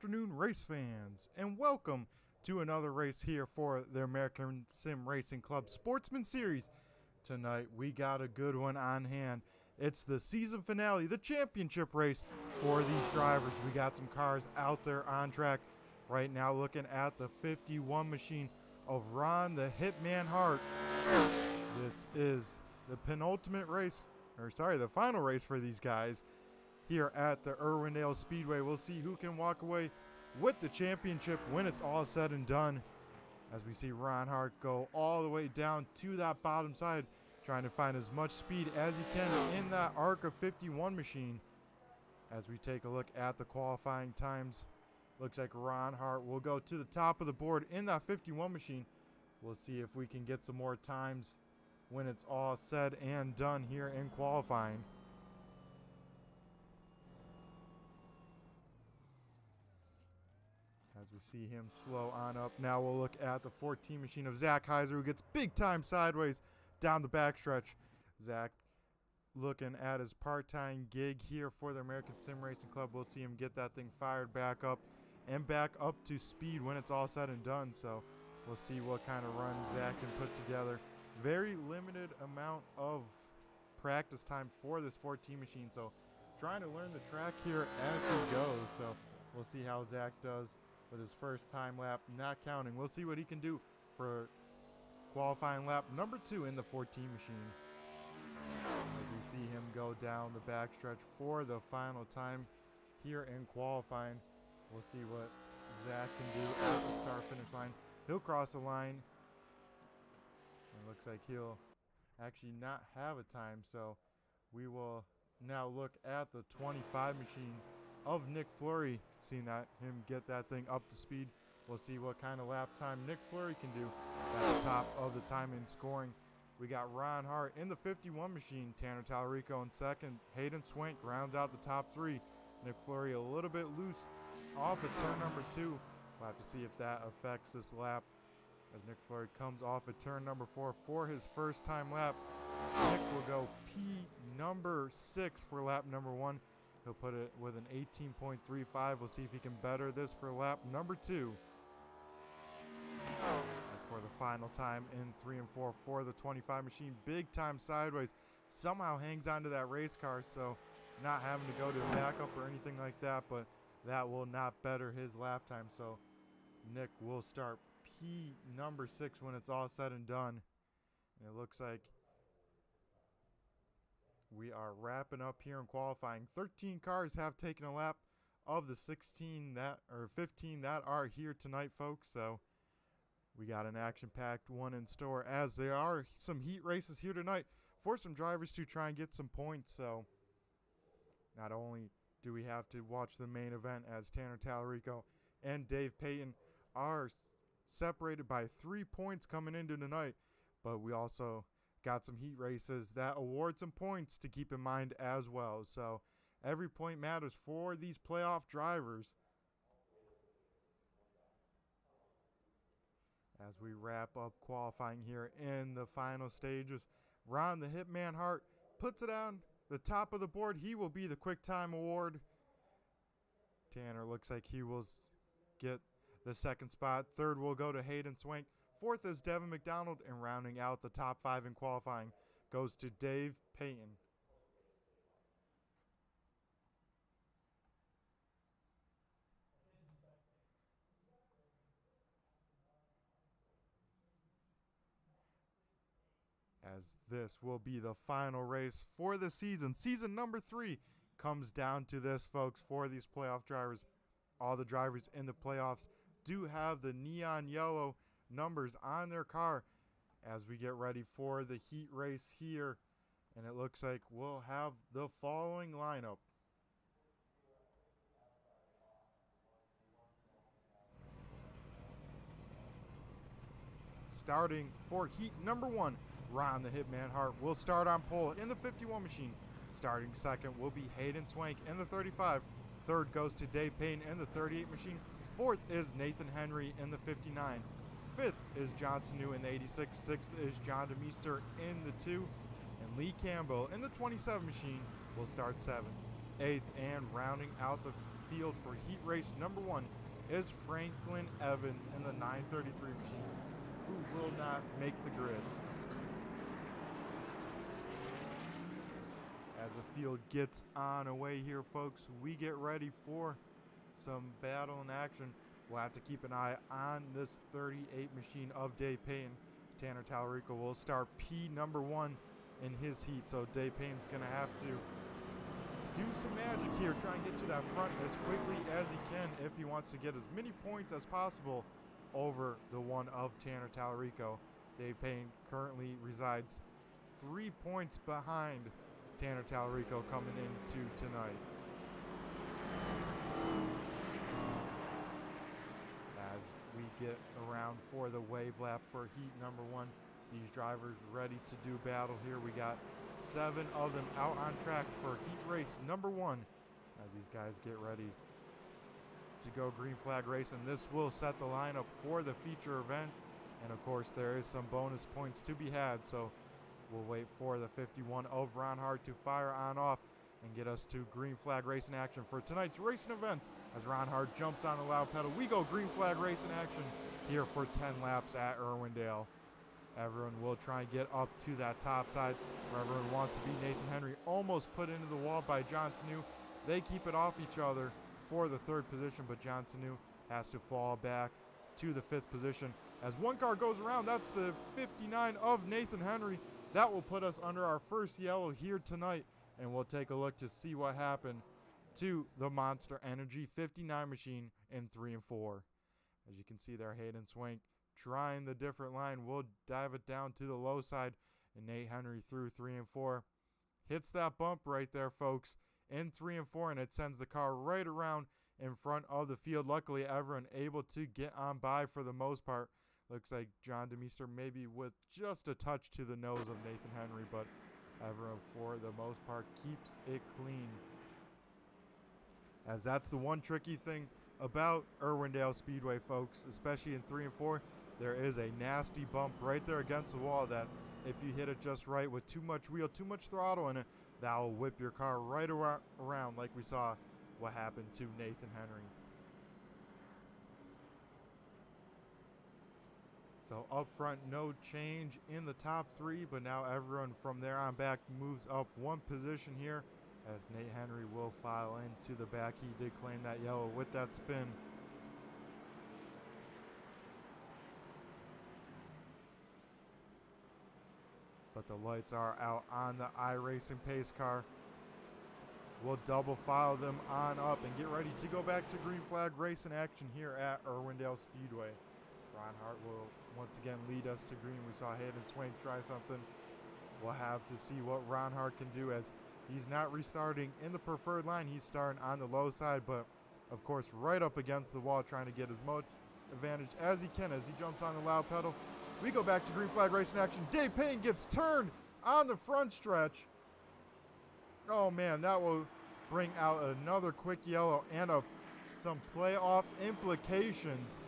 afternoon, race fans, and welcome to another race here for the American Sim Racing Club Sportsman Series. Tonight, we got a good one on hand. It's the season finale, the championship race for these drivers. We got some cars out there on track right now, looking at the 51 machine of Ron the Hitman Hart. This is the penultimate race, the final race for these guys here at the Irwindale Speedway. We'll see who can walk away with the championship when it's all said and done. As we see Ron Hart go all the way down to that bottom side, trying to find as much speed as he can in that ARCA 51 machine. As we take a look at the qualifying times, looks like Ron Hart will go to the top of the board in that 51 machine. We'll see if we can get some more times when it's all said and done here in qualifying. As we see him slow on up. Now we'll look at the 14 machine of Zach Heiser, who gets big time sideways down the backstretch. Zach looking at his part-time gig here for the American Sim Racing Club. We'll see him get that thing fired back up and back up to speed when it's all said and done. So we'll see what kind of run Zach can put together. Very limited amount of practice time for this 14 machine. So trying to learn the track here as he goes. So we'll see how Zach does with his first time lap, not counting. We'll see what he can do for qualifying lap number 2 in the 14 machine. As we see him go down the backstretch for the final time here in qualifying. We'll see what Zach can do at the start-finish line. He'll cross the line. It looks like he'll actually not have a time, so we will now look at the 25 machine of Nick Fleury, seeing that him get that thing up to speed. We'll see what kind of lap time Nick Fleury can do at the top of the time in scoring. We got Ron Hart in the 51 machine, Tanner Tallarico in second, Hayden Swank rounds out the top 3. Nick Fleury a little bit loose off of turn number 2. We'll have to see if that affects this lap as Nick Fleury comes off of turn number 4 for his first time lap. Nick will go P number 6 for lap number 1. He'll put it with an 18.35. We'll see if he can better this for lap number 2. As for the final time in 3 and 4 for the 25 machine, big time sideways. Somehow hangs onto that race car, so not having to go to a backup or anything like that, but that will not better his lap time. So Nick will start P number 6 when it's all said and done. And it looks like we are wrapping up here in qualifying. 13 cars have taken a lap of the 15 that are here tonight, folks. So we got an action-packed one in store, as there are some heat races here tonight for some drivers to try and get some points. So not only do we have to watch the main event, as Tanner Tallarico and Dave Payton are separated by 3 points coming into tonight, but we also got some heat races that award some points to keep in mind as well. So every point matters for these playoff drivers. As we wrap up qualifying here in the final stages, Ron the Hitman Hart puts it on the top of the board. He will be the quick time award. Tanner looks like he will get the second spot. Third will go to Hayden Swank. Fourth is Devin McDonald, and rounding out the top 5 in qualifying goes to Dave Payton. As this will be the final race for the season. Season number 3 comes down to this, folks, for these playoff drivers. All the drivers in the playoffs do have the neon yellow numbers on their car as we get ready for the heat race here. And it looks like we'll have the following lineup. Starting for heat number 1, Ron the Hitman Hart will start on pole in the 51 machine. Starting second will be Hayden Swank in the 35. Third goes to Dave Payne in the 38 machine. Fourth is Nathan Henry in the 59. Fifth is John Sanu in the 86. Sixth is John DeMeester in the 2. And Lee Campbell in the 27 machine will start 7th. 8th, and rounding out the field for heat race number 1 is Franklin Evans in the 933 machine, who will not make the grid. As the field gets on away here, folks, we get ready for some battle in action. We'll have to keep an eye on this 38 machine of Dave Payton. Tanner Tallarico will start P number 1 in his heat, so Dave Payton's going to have to do some magic here, try and get to that front as quickly as he can if he wants to get as many points as possible over the one of Tanner Tallarico. Dave Payton currently resides 3 points behind Tanner Tallarico coming into tonight. As we get around for the wave lap for heat number 1, these drivers ready to do battle here. We got 7 of them out on track for heat race number 1 as these guys get ready to go green flag race, and this will set the lineup for the feature event. And of course there is some bonus points to be had, so we'll wait for the 51 of Ron Hart to fire on off and get us to green flag racing action for tonight's racing events. As Ron Hart jumps on the loud pedal, we go green flag racing action here for 10 laps at Irwindale. Everyone will try and get up to that top side where everyone wants to be. Nathan Henry almost put into the wall by John Sanu. They keep it off each other for the 3rd position, but John Sanu has to fall back to the 5th position. As one car goes around, that's the 59 of Nathan Henry. That will put us under our first yellow here tonight, and we'll take a look to see what happened to the Monster Energy 59 machine in 3 and 4. As you can see there, Hayden Swank trying the different line. We'll dive it down to the low side, and Nate Henry through 3 and 4. Hits that bump right there, folks, in 3 and 4, and it sends the car right around in front of the field. Luckily, everyone able to get on by for the most part. Looks like John DeMeester maybe with just a touch to the nose of Nathan Henry, but everyone for the most part keeps it clean. As that's the one tricky thing about Irwindale Speedway, folks, especially in 3 and 4. There is a nasty bump right there against the wall that if you hit it just right with too much wheel, too much throttle in it, that will whip your car right around like we saw what happened to Nathan Henry. So up front, no change in the top 3, but now everyone from there on back moves up 1 position here as Nate Henry will file into the back. He did claim that yellow with that spin. But the lights are out on the iRacing pace car. We'll double file them on up and get ready to go back to green flag racing action here at Irwindale Speedway. Ron Hart will once again lead us to green. We saw Hayden Swank try something. We'll have to see what Ron Hart can do, as he's not restarting in the preferred line. He's starting on the low side, but of course right up against the wall, trying to get as much advantage as he can as he jumps on the loud pedal. We go back to green flag racing action. Dave Payton gets turned on the front stretch. Oh man, that will bring out another quick yellow and some playoff implications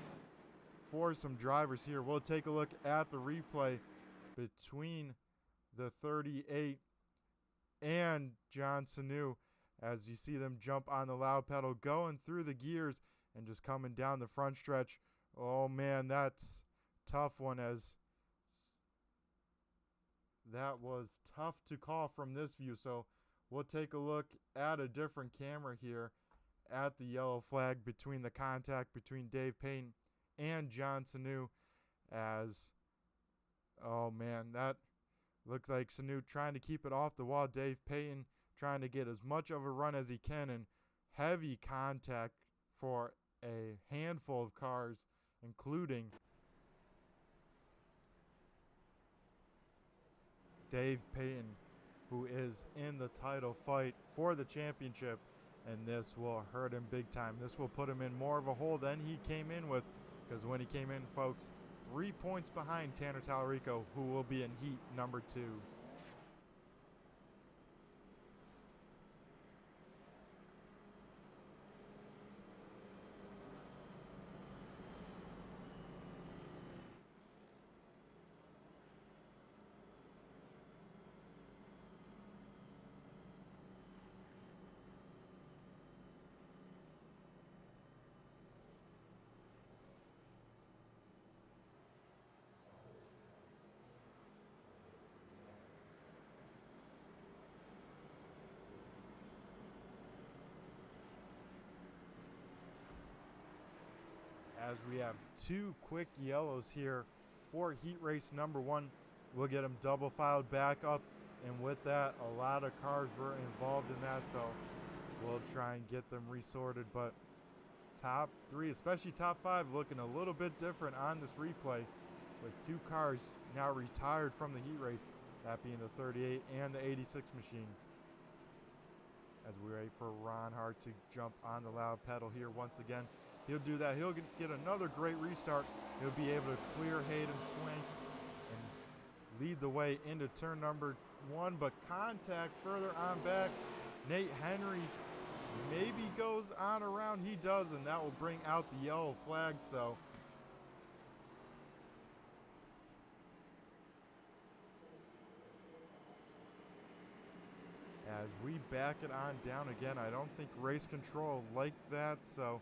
for some drivers here. We'll take a look at the replay between the 38 and John Sanu as you see them jump on the loud pedal, going through the gears and just coming down the front stretch. Oh man, that's tough one, as that was tough to call from this view. So we'll take a look at a different camera here at the yellow flag between the contact between Dave Payton and John Sanu, as oh man, that looked like Sanu trying to keep it off the wall. Dave Payton trying to get as much of a run as he can, and heavy contact for a handful of cars, including Dave Payton, who is in the title fight for the championship, and this will hurt him big time. This will put him in more of a hole than he came in with, because when he came in, folks, 3 points behind Tanner Tallarico, who will be in heat number 2. as we have two quick yellows here for heat race number 1. We'll get them double filed back up, and with that, a lot of cars were involved in that, so we'll try and get them resorted. But top 3, especially top 5, looking a little bit different on this replay, with 2 cars now retired from the heat race, that being the 38 and the 86 machine. As we wait for Ron Hart to jump on the loud pedal here once again. He'll do that. He'll get another great restart. He'll be able to clear Hayden Swank and lead the way into turn number 1, but contact further on back. Nate Henry maybe goes on around. He does, and that will bring out the yellow flag. So as we back it on down again, I don't think race control like that, so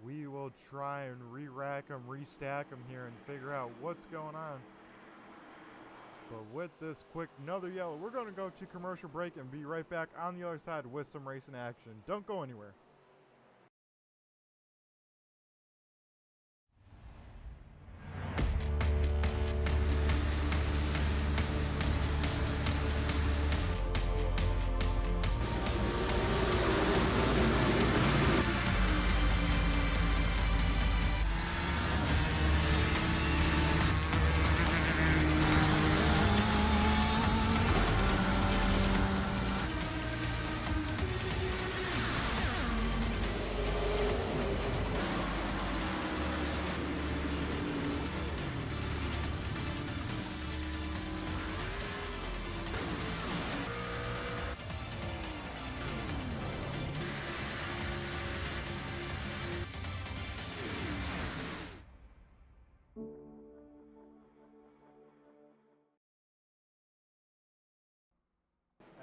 we will try and re-rack them, restack them here and figure out what's going on. But with this quick, another yellow, we're going to go to commercial break and be right back on the other side with some racing action. Don't go anywhere.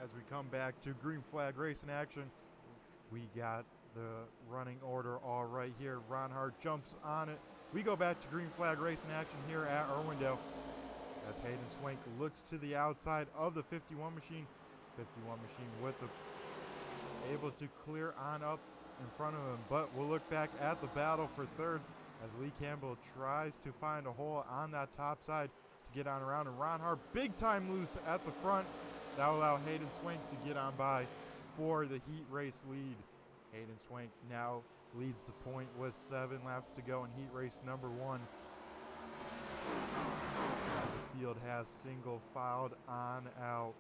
As we come back to green flag racing action, we got the running order all right here. Ron Hart jumps on it. We go back to green flag racing action here at Irwindale as Hayden Swank looks to the outside of the 51 machine. 51 machine with the able to clear on up in front of him, but we'll look back at the battle for third as Lee Campbell tries to find a hole on that top side to get on around, and Ron Hart big time loose at the front. That will allow Hayden Swank to get on by for the heat race lead. Hayden Swank now leads the point with 7 laps to go in heat race number 1. As the field has single filed on out,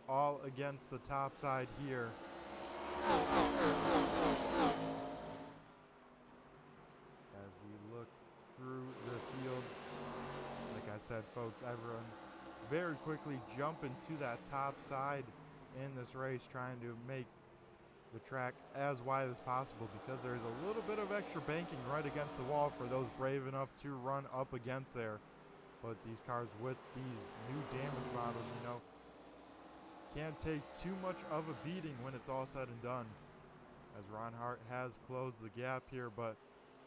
all against the top side here. As we look through the field, like I said, folks, everyone very quickly jumping to that top side in this race, trying to make the track as wide as possible because there's a little bit of extra banking right against the wall for those brave enough to run up against there. But these cars with these new damage models, you know, can't take too much of a beating when it's all said and done. As Ron Hart has closed the gap here, but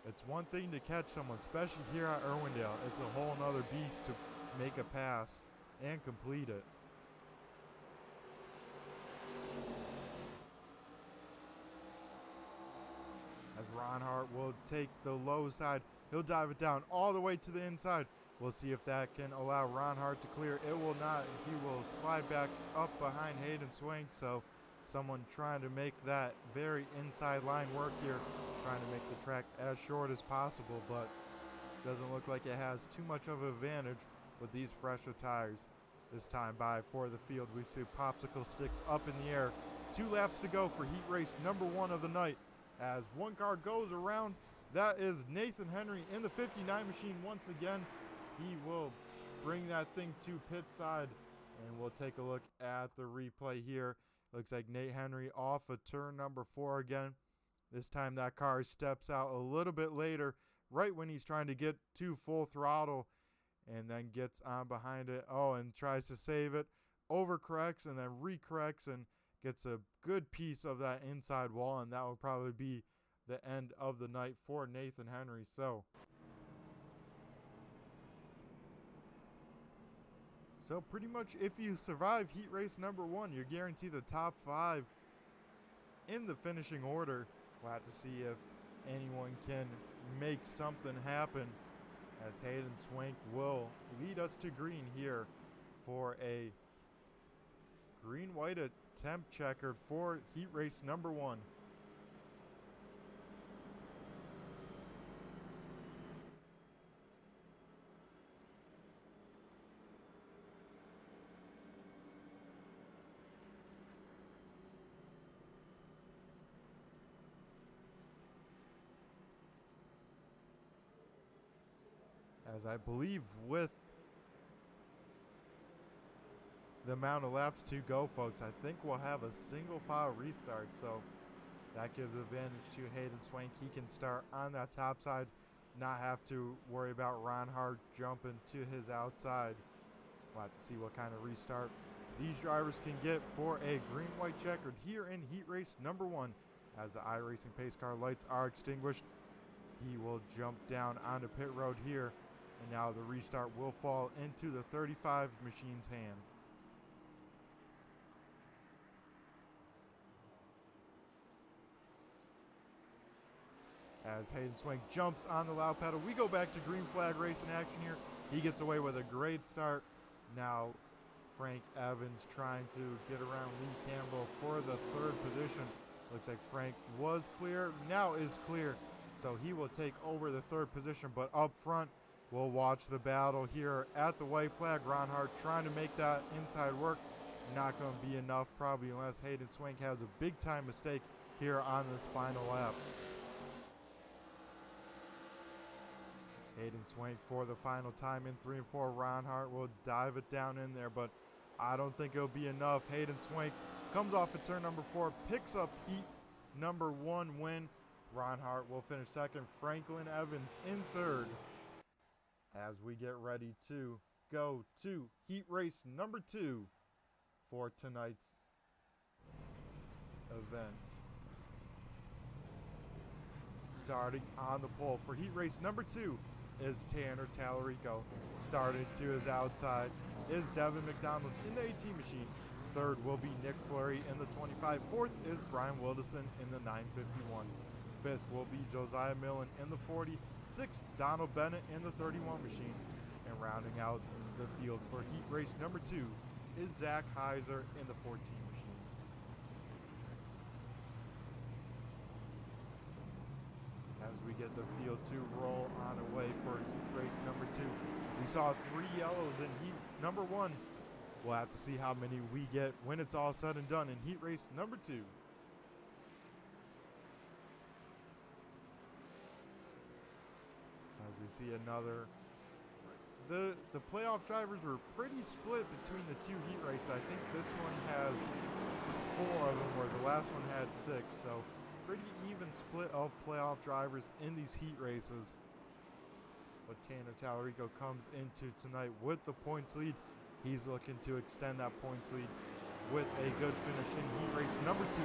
it's one thing to catch someone, especially here at Irwindale. It's a whole nother beast to make a pass and complete it. As Ron Hart will take the low side, he'll dive it down all the way to the inside. We'll see if that can allow Ron Hart to clear. It will not. He will slide back up behind Hayden Swank, so someone trying to make that very inside line work here, trying to make the track as short as possible, but doesn't look like it has too much of an advantage with these fresher tires. This time by for the field, we see popsicle sticks up in the air. 2 laps to go for heat race number 1 of the night. As one car goes around, that is Nathan Henry in the 59 machine once again. He will bring that thing to pit side, and we'll take a look at the replay here. Looks like Nate Henry off of turn number 4 again. This time that car steps out a little bit later, right when he's trying to get to full throttle, and then gets on behind it. Oh, and tries to save it, overcorrects, and then recorrects, and gets a good piece of that inside wall, and that will probably be the end of the night for Nathan Henry. So pretty much if you survive heat race number 1, you're guaranteed a top 5 in the finishing order. We'll have to see if anyone can make something happen, as Hayden Swank will lead us to green here for a green-white attempt checkered for heat race number 1. As I believe with the amount of laps to go, folks, I think we'll have a single file restart, so that gives advantage to Hayden Swank. He can start on that top side, not have to worry about Ron Hart jumping to his outside. We'll have to see what kind of restart these drivers can get for a green-white checkered here in heat race number 1. As the iRacing pace car lights are extinguished, he will jump down onto pit road here, and now the restart will fall into the 35 machine's hand. As Hayden Swank jumps on the loud pedal, we go back to green flag racing action here. He gets away with a great start. Now Frank Evans trying to get around Lee Campbell for the 3rd position. Looks like Frank was clear, now is clear, so he will take over the 3rd position. But up front, we'll watch the battle here at the white flag. Ron Hart trying to make that inside work. Not going to be enough probably unless Hayden Swank has a big time mistake here on this final lap. Hayden Swank for the final time in 3 and 4. Ron Hart will dive it down in there, but I don't think it'll be enough. Hayden Swank comes off at turn number 4, picks up heat number 1 win. Ron Hart will finish 2nd. Franklin Evans in 3rd. As we get ready to go to heat race number 2 for tonight's event. Starting on the pole for heat race number 2 is Tanner Tallarico. Started to his outside is Devin McDonald in the 18 machine. 3rd will be Nick Fleury in the 25. 4th is Brian Wilderson in the 951. 5th will be Josiah Millen in the 40. 6th, Donald Bennett in the 31 machine. And rounding out the field for heat race number 2 is Zach Heiser in the 14 machine. As we get the field to roll on away for heat race number 2. We saw 3 yellows in heat number 1. We'll have to see how many we get when it's all said and done in heat race number 2. As we see another, the playoff drivers were pretty split between the 2 heat races. I think this one has 4 of them, where the last one had 6. So pretty even split of playoff drivers in these heat races. But Tanner Tallarico comes into tonight with the points lead. He's looking to extend that points lead with a good finish in heat race number 2.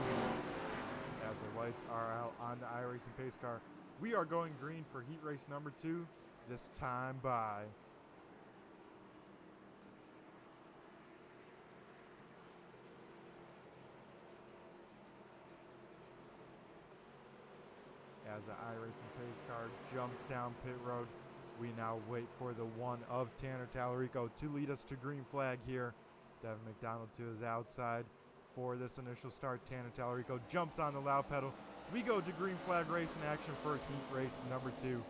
As the lights are out on the iRacing pace car, we are going green for heat race number 2, this time by as the iRacing pace car jumps down pit road. We now wait for the 1 of Tanner Tallarico to lead us to green flag here. Devin McDonald to his outside for this initial start. Tanner Tallarico jumps on the loud pedal. We go to green flag racing action for heat race number 2.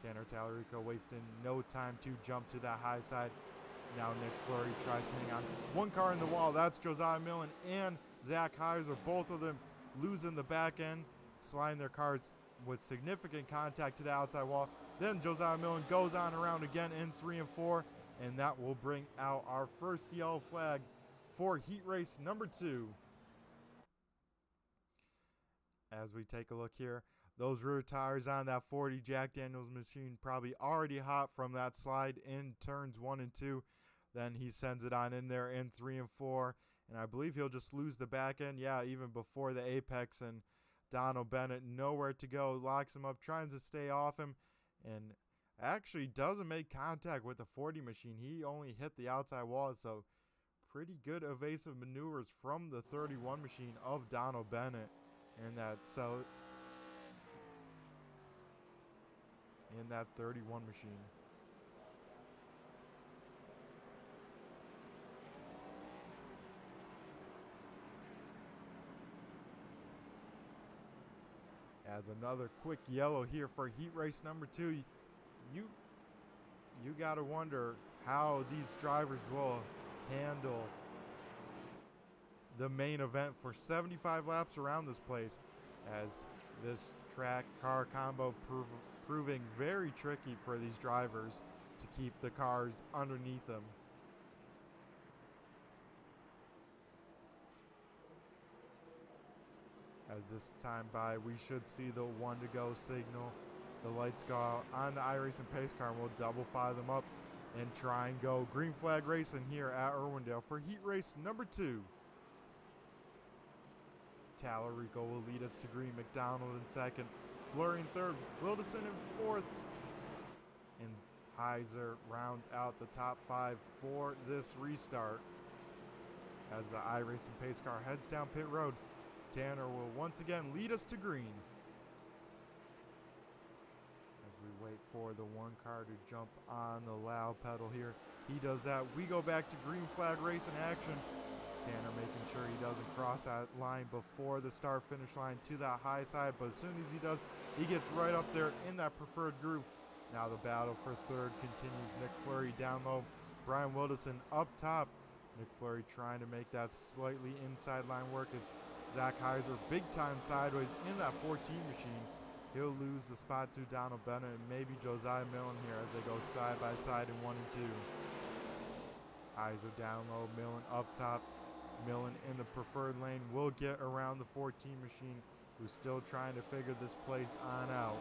Tanner Tallarico wasting no time to jump to that high side. Now Nick Fleury tries to hang on. 1 car in the wall. That's Josiah Millen and Zach Heiser. Both of them losing the back end, sliding their cars with significant contact to the outside wall. Then Josiah Millen goes on around again in 3 and 4, and that will bring out our first yellow flag for heat race number 2. As we take a look here, those rear tires on that 40 Jack Daniels machine probably already hot from that slide in turns 1 and 2. Then he sends it on in there in 3 and 4, and I believe he'll just lose the back end, yeah, even before the apex. And Donald Bennett nowhere to go, locks him up, trying to stay off him, and actually doesn't make contact with the 40 machine. He only hit the outside wall, so pretty good evasive maneuvers from the 31 machine of Donald Bennett. And that, so in that 31 machine. As another quick yellow here for heat race number 2. You got to wonder how these drivers will handle the main event for 75 laps around this place, as this track car combo proving very tricky for these drivers to keep the cars underneath them. As this time by, we should see the 1 to go signal. The lights go out on the iRacing pace car, and we'll double fire them up and try and go green flag racing here at Irwindale for heat race number 2. Tallarico will lead us to green, McDonald in second, Fleury in third, Wilderson in fourth, and Heiser round out the top 5 for this restart. As the iRacing pace car heads down pit road, Tanner will once again lead us to green. As we wait for the 1 car to jump on the loud pedal here, he does that. We go back to green flag race in action. Tanner making sure he doesn't cross that line before the start finish line to that high side, but as soon as he does, he gets right up there in that preferred groove. Now the battle for third continues. Nick Fleury down low, Brian Wilderson up top. Nick Fleury trying to make that slightly inside line work as Zach Heiser big time sideways in that 14 machine. He'll lose the spot to Donald Bennett and maybe Josiah Millen here as they go side by side in 1 and 2. Heiser down low, Millen up top. Millen in the preferred lane will get around the 14 machine, who's still trying to figure this place on out.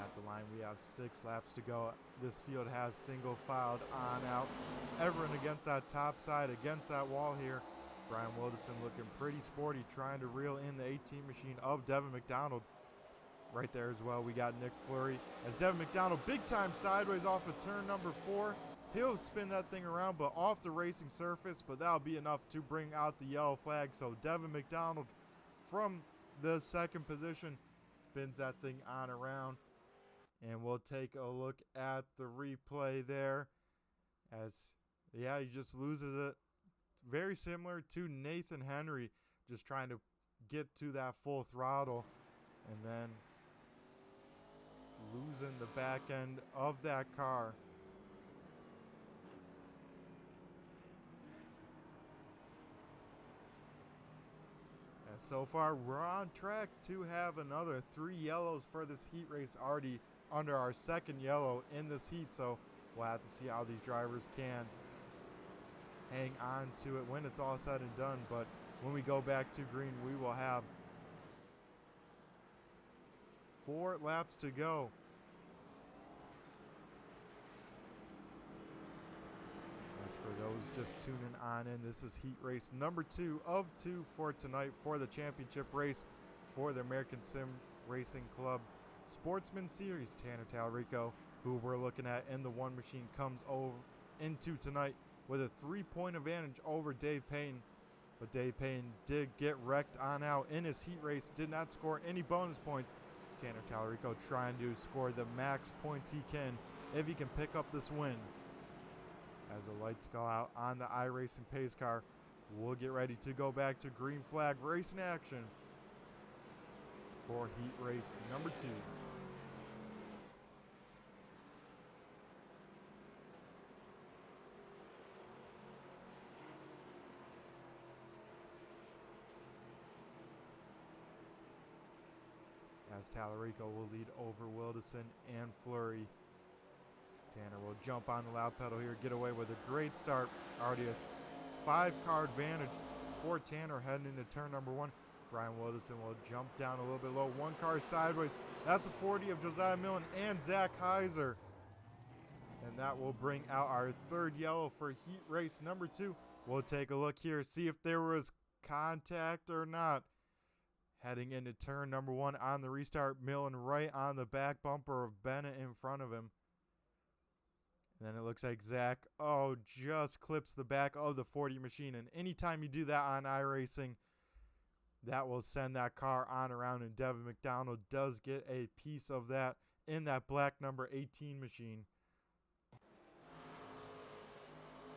At the line, we have 6 laps to go. This field has single filed on out. Everyone against that top side, against that wall here. Brian Wilderson looking pretty sporty, trying to reel in the 18 machine of Devin McDonald. Right there as well, we got Nick Fleury. As Devin McDonald big time sideways off of turn number 4. He'll spin that thing around, but off the racing surface, but that'll be enough to bring out the yellow flag. So Devin McDonald from the second position spins that thing on around. And we'll take a look at the replay there. As, yeah, he just loses it. Very similar to Nathan Henry, just trying to get to that full throttle and then losing the back end of that car. And so far, we're on track to have another 3 yellows for this heat race, already under our second yellow in this heat. So we'll have to see how these drivers can hang on to it when it's all said and done. But when we go back to green, we will have 4 laps to go. As for those just tuning on in, this is heat race number 2 of 2 for tonight for the championship race for the American Sim Racing Club Sportsman Series. Tanner Tallarico, who we're looking at in the 1 machine, comes over into tonight with a 3-point advantage over Dave Payne. But Dave Payne did get wrecked on out in his heat race, did not score any bonus points. Tanner Tallarico trying to score the max points he can if he can pick up this win. As the lights go out on the iRacing pace car, we'll get ready to go back to green flag racing action for heat race number 2. As Tallarico will lead over Wilderson and Fleury. Tanner will jump on the loud pedal here, get away with a great start. Already a 5-car advantage for Tanner heading into turn number 1. Brian Wilderson will jump down a little bit low. 1 car sideways. That's a 40 of Josiah Millen and Zach Heiser. And that will bring out our 3rd yellow for heat race number 2. We'll take a look here, see if there was contact or not. Heading into turn number 1 on the restart, Millen right on the back bumper of Bennett in front of him. And then it looks like Zach, just clips the back of the 40 machine. And anytime you do that on iRacing, That will send that car on around, and Devin McDonald does get a piece of that in that black number 18 machine.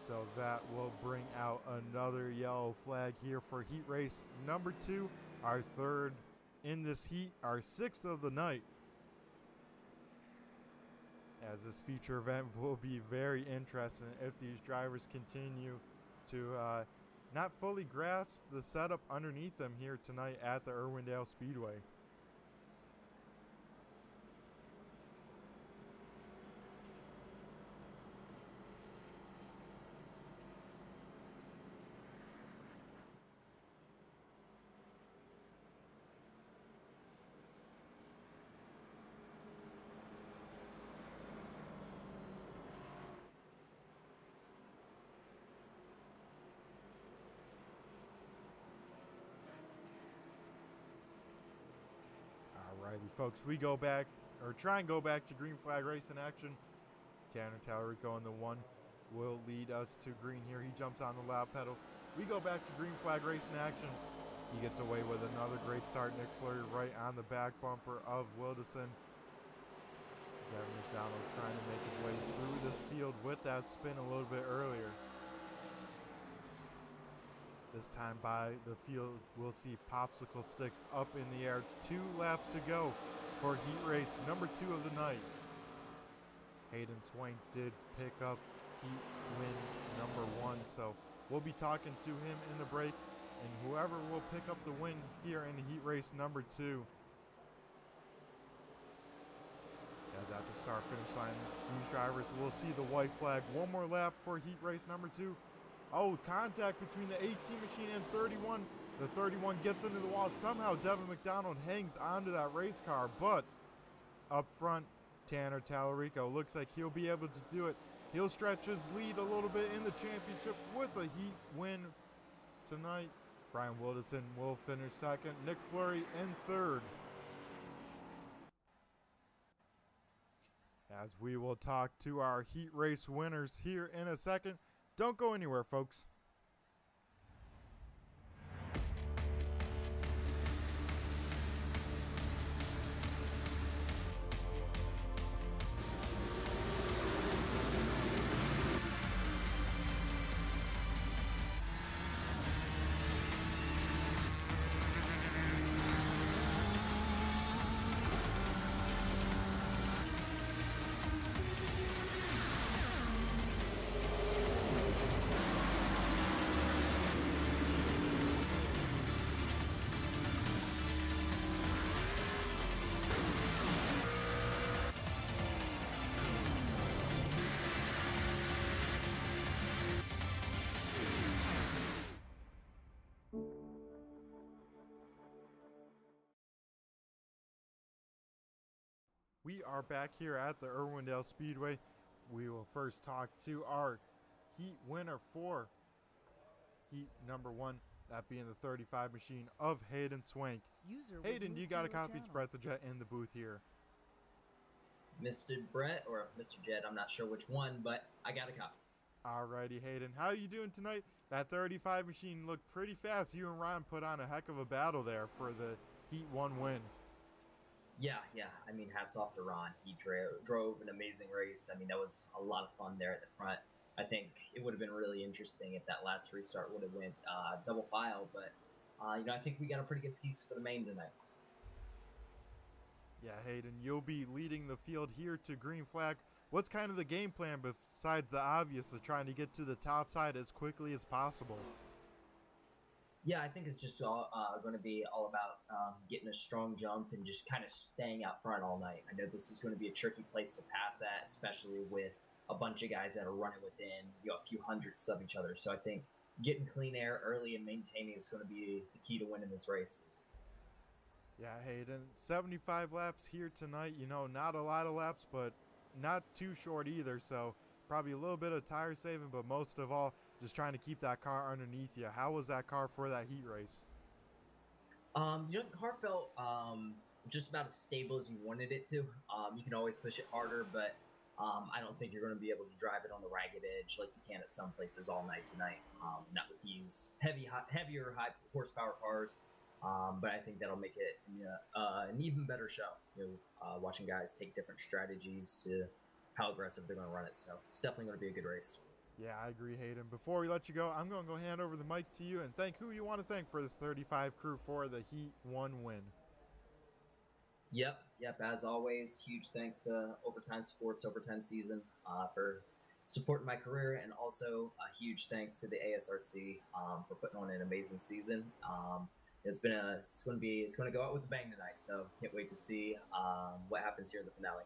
So that will bring out another yellow flag here for heat race number 2, our third in this heat, our 6th of the night. As this feature event will be very interesting if these drivers continue to not fully grasp the setup underneath them here tonight at the Irwindale Speedway. Alrighty, folks, we go back, or try and go back to green flag race in action. Tanner Tallarico in the 1 will lead us to green here. He jumps on the loud pedal. We go back to green flag race in action. He gets away with another great start. Nick Fleury right on the back bumper of Wilderson. Devin McDonald trying to make his way through this field with that spin a little bit earlier. This time by the field, we'll see popsicle sticks up in the air. 2 laps to go for heat race number 2 of the night. Hayden Swank did pick up heat win number 1, so we'll be talking to him in the break, and whoever will pick up the win here in the heat race number 2. As at the start finish line, these drivers will see the white flag. One more lap for heat race number 2. Oh, contact between the 18 machine and 31. The 31 gets into the wall. Somehow Devin McDonald hangs onto that race car, but up front, Tanner Tallarico looks like he'll be able to do it. He'll stretch his lead a little bit in the championship with a heat win tonight. Brian Wilderson will finish 2nd. Nick Fleury in 3rd. As we will talk to our heat race winners here in a second. Don't go anywhere, folks. We are back here at the Irwindale Speedway. We will first talk to our heat winner for heat number 1, that being the 35 machine of Hayden Swank. Hayden, you got a copy of Brett the Jet in the booth here. Mr. Brett or Mr. Jet, I'm not sure which one, but I got a copy. Alrighty, Hayden, how are you doing tonight? That 35 machine looked pretty fast. You and Ryan put on a heck of a battle there for the heat 1 win. Yeah. I mean, hats off to Ron. He drove an amazing race. I mean, that was a lot of fun there at the front. I think it would have been really interesting if that last restart would have went double file, but I think we got a pretty good piece for the main tonight. Yeah, Hayden, you'll be leading the field here to green flag. What's kind of the game plan besides the obvious of trying to get to the top side as quickly as possible? Yeah, I think it's just going to be all about getting a strong jump and just kind of staying out front all night. I know this is going to be a tricky place to pass at, especially with a bunch of guys that are running within a few hundredths of each other. So I think getting clean air early and maintaining is going to be the key to winning this race. Yeah, Hayden, 75 laps here tonight. Not a lot of laps, but not too short either. So probably a little bit of tire saving, but most of all, just trying to keep that car underneath you. How was that car for that heat race? The car felt just about as stable as you wanted it to. You can always push it harder, but I don't think you're going to be able to drive it on the ragged edge like you can at some places all night tonight. Not with these heavier high horsepower cars. But I think that'll make it an even better show. Watching guys take different strategies to how aggressive they're going to run it. So it's definitely going to be a good race. Yeah, I agree, Hayden. Before we let you go, I'm going to go hand over the mic to you and thank who you want to thank for this 35 crew for the Heat 1 win. Yep. As always, huge thanks to Overtime Sports, Overtime Season for supporting my career, and also a huge thanks to the ASRC for putting on an amazing season. It's going to go out with a bang tonight, so can't wait to see what happens here in the finale.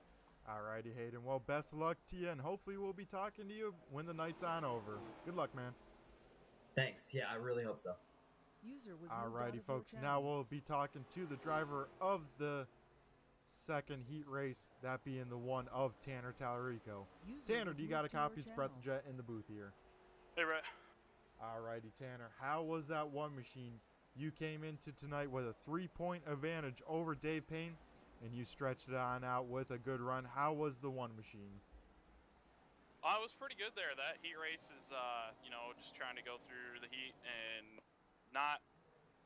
Alrighty, Hayden. Well, best of luck to you, and hopefully we'll be talking to you when the night's on over. Good luck, man. Thanks. Yeah, I really hope so. Alrighty, folks. Now we'll be talking to the driver of the second heat race, that being the one of Tanner Tallarico. Tanner, do you got a copy of Spread the Jet in the booth here? Hey, Brett. Alrighty, Tanner. How was that one machine? You came into tonight with a 3-point advantage over Dave Payne, and you stretched it on out with a good run. How was the one machine? I was pretty good there. That heat race is, just trying to go through the heat and not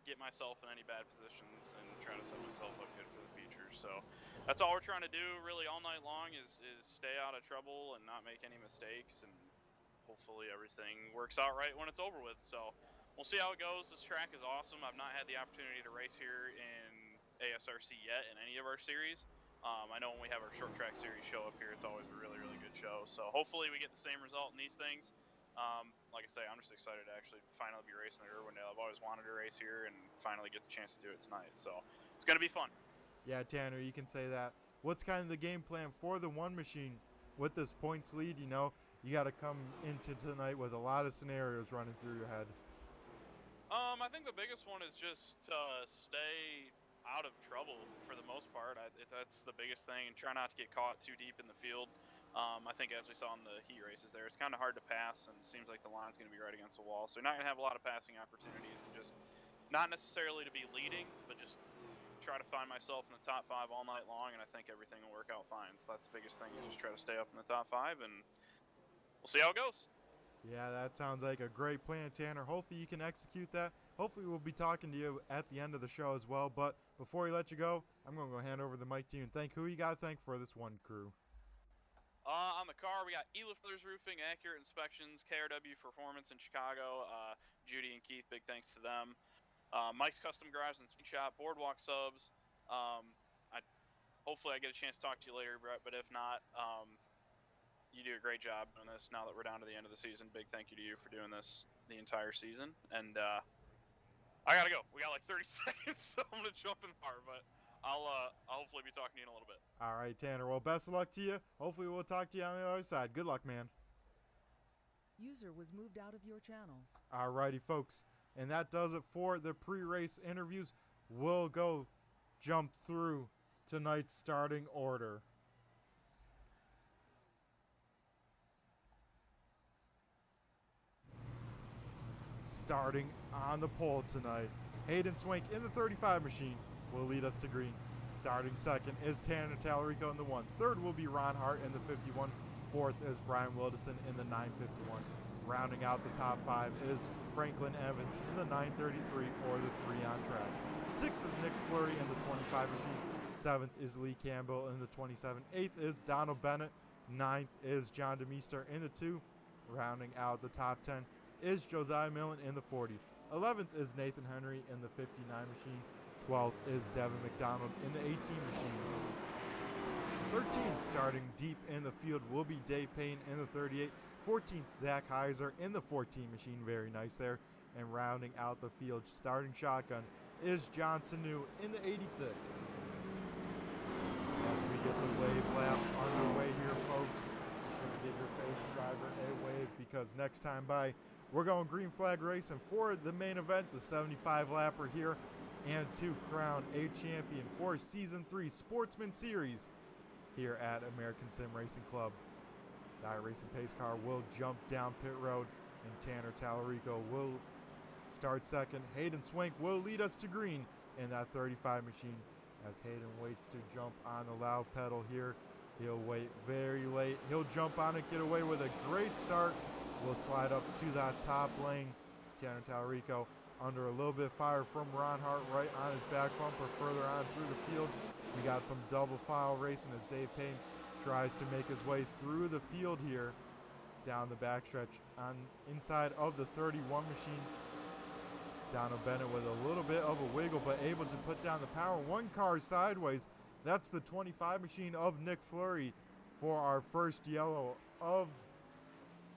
get myself in any bad positions and try to set myself up good for the future. So that's all we're trying to do really all night long is stay out of trouble and not make any mistakes, and hopefully everything works out right when it's over with. So we'll see how it goes. This track is awesome. I've not had the opportunity to race here in ASRC yet in any of our series. I know when we have our short track series show up here, it's always a really, really good show. So hopefully we get the same result in these things. Like I say, I'm just excited to actually finally be racing at Irwindale. I've always wanted to race here and finally get the chance to do it tonight. So it's going to be fun. Yeah, Tanner, you can say that. What's kind of the game plan for the one machine with this points lead? You got to come into tonight with a lot of scenarios running through your head. I think the biggest one is just to stay out of trouble for the most part. That's the biggest thing, and try not to get caught too deep in the field. I think as we saw in the heat races there, it's kind of hard to pass, and it seems like the line's going to be right against the wall. So you're not going to have a lot of passing opportunities, and just not necessarily to be leading, but just try to find myself in the top 5 all night long, and I think everything will work out fine. So that's the biggest thing, is just try to stay up in the top 5, and we'll see how it goes. Yeah, that sounds like a great plan, Tanner. Hopefully you can execute that. Hopefully we'll be talking to you at the end of the show as well. But before we let you go, I'm going to go hand over the mic to you and thank who you got to thank for this one crew. On the car, we got Elif Brothers Roofing, Accurate Inspections, KRW Performance in Chicago, Judy and Keith, big thanks to them. Mike's Custom Garage and Speed Shop, Boardwalk Subs. Hopefully I get a chance to talk to you later, Brett, but if not, you do a great job doing this now that we're down to the end of the season. Big thank you to you for doing this the entire season. And I gotta go. We got like 30 seconds, so I'm gonna jump in the car, but I'll hopefully be talking to you in a little bit. All right, Tanner. Well, best of luck to you. Hopefully we'll talk to you on the other side. Good luck, man. User was moved out of your channel. All righty, folks. And that does it for the pre-race interviews. We'll go jump through tonight's starting order. Starting on the pole tonight, Hayden Swank in the 35 machine will lead us to green. Starting second is Tanner Tallarico in the 1. Third will be Ron Hart in the 51. Fourth is Brian Wildison in the 951. Rounding out the top 5 is Franklin Evans in the 933 or the 3 on track. Sixth is Nick Fleury in the 25 machine. Seventh is Lee Campbell in the 27. Eighth is Donald Bennett. Ninth is John DeMeester in the 2. Rounding out the top 10 is Josiah Millen in the 40. 11th is Nathan Henry in the 59 machine. 12th is Devin McDonald in the 18 machine. 13th, starting deep in the field, will be Dave Payne in the 38. 14th, Zach Heiser in the 14 machine. Very nice there. And rounding out the field, starting shotgun, is John Sanu in the 86. As we get the wave lap underway here, folks, be sure to give your favorite driver a wave, because next time by, we're going green flag racing for the main event, the 75 lapper here, and to crown a champion for Season 3 Sportsman Series here at American Sim Racing Club. The iRacing pace car will jump down pit road, and Tanner Tallarico will start second. Hayden Swank will lead us to green in that 35 machine. As Hayden waits to jump on the loud pedal here, he'll wait very late. He'll jump on it, get away with a great start. We'll slide up to that top lane. Tanner Tallarico under a little bit of fire from Ron Hart right on his back bumper further on through the field. We got some double file racing as Dave Payne tries to make his way through the field here down the backstretch on inside of the 31 machine. Donald Bennett with a little bit of a wiggle, but able to put down the power. One car sideways. That's the 25 machine of Nick Fleury for our first yellow of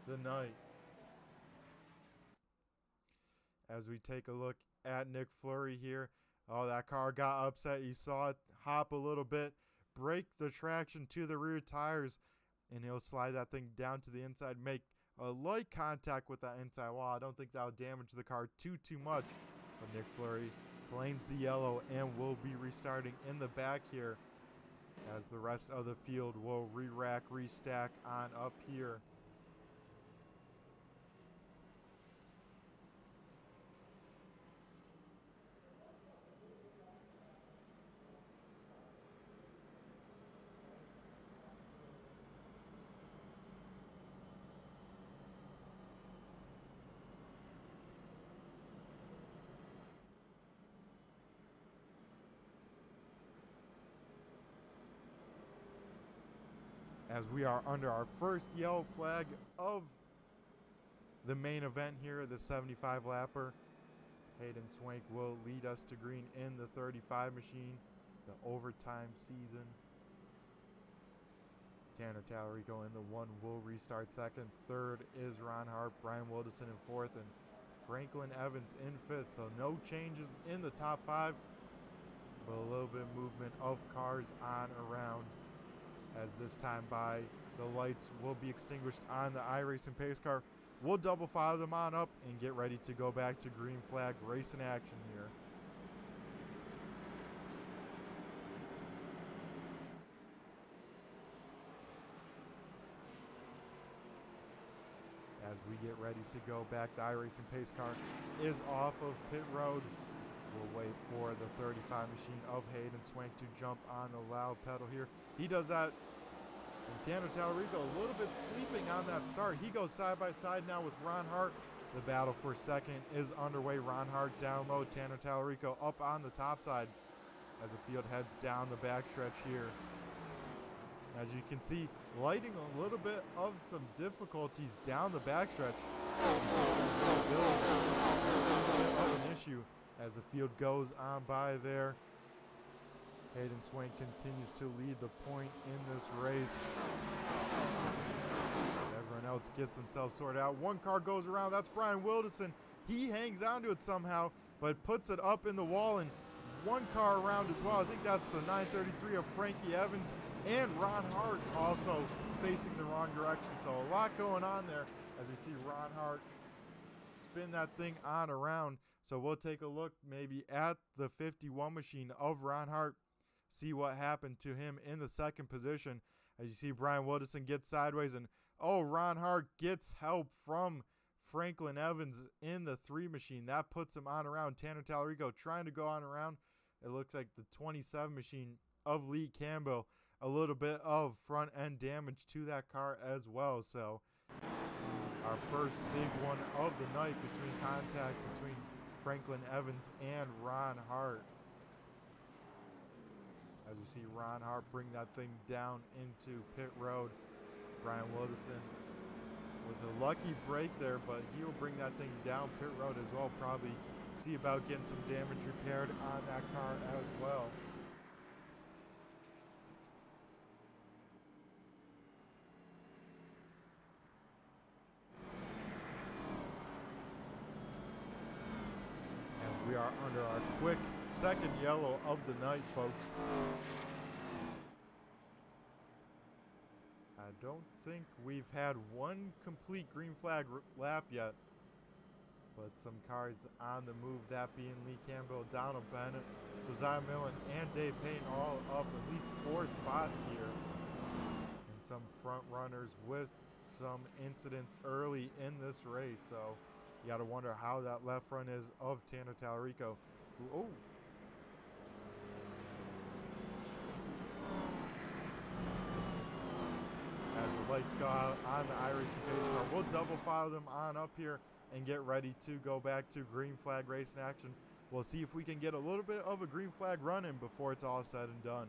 the night. As we take a look at Nick Fleury here. Oh, that car got upset. You saw it hop a little bit, break the traction to the rear tires, and he'll slide that thing down to the inside, make a light contact with that inside wall. I don't think that'll damage the car too much. But Nick Fleury claims the yellow and will be restarting in the back here as the rest of the field will re-rack, restack on up here. As we are under our first yellow flag of the main event here, the 75 lapper. Hayden Swank will lead us to green in the 35 machine, the overtime season. Tanner Tallarico in the 1 will restart second. Third is Ron Hart, Brian Wilderson in fourth, and Franklin Evans in fifth. So no changes in the top 5, but a little bit of movement of cars on around. As this time by, the lights will be extinguished on the iRacing pace car. We'll double file them on up and get ready to go back to green flag racing action here. As we get ready to go back, the iRacing pace car is off of pit road. We'll wait for the 35 machine of Hayden Swank to jump on the loud pedal here. He does that. And Tanner Tallarico a little bit sleeping on that start. He goes side by side now with Ron Hart. The battle for second is underway. Ron Hart down low. Tanner Tallarico up on the top side as the field heads down the backstretch here. As you can see, lighting a little bit of some difficulties down the backstretch. A little bit of an issue as the field goes on by there. Hayden Swank continues to lead the point in this race. Everyone else gets themselves sorted out. One car goes around. That's Brian Wilderson. He hangs onto it somehow, but puts it up in the wall, and one car around as well. I think that's the 933 of Frankie Evans and Ron Hart also facing the wrong direction. So a lot going on there as we see Ron Hart spin that thing on around. So we'll take a look maybe at the 51 machine of Ron Hart, see what happened to him in the second position. As you see Brian Wilderson get sideways, and Ron Hart gets help from Franklin Evans in the 3 machine. That puts him on around. Tanner Tallarico trying to go on around. It looks like the 27 machine of Lee Campbell. A little bit of front end damage to that car as well. So our first big one of the night between contact between Franklin Evans and Ron Hart. As you see Ron Hart bring that thing down into pit road. Brian Wilderson with a lucky break there, but he will bring that thing down pit road as well. Probably see about getting some damage repaired on that car as well. As we are under our quick second yellow of the night, folks. I don't think we've had one complete green flag lap yet, but some cars on the move, that being Lee Campbell, Donald Bennett, Josiah Millen, and Dave Payne, all up at least 4 spots here. And some front runners with some incidents early in this race, so you got to wonder how that left front is of Tanner Tallarico. Oh. As the lights go out on the iRacing pace car, we'll double file them on up here and get ready to go back to green flag racing action. We'll see if we can get a little bit of a green flag run in before it's all said and done.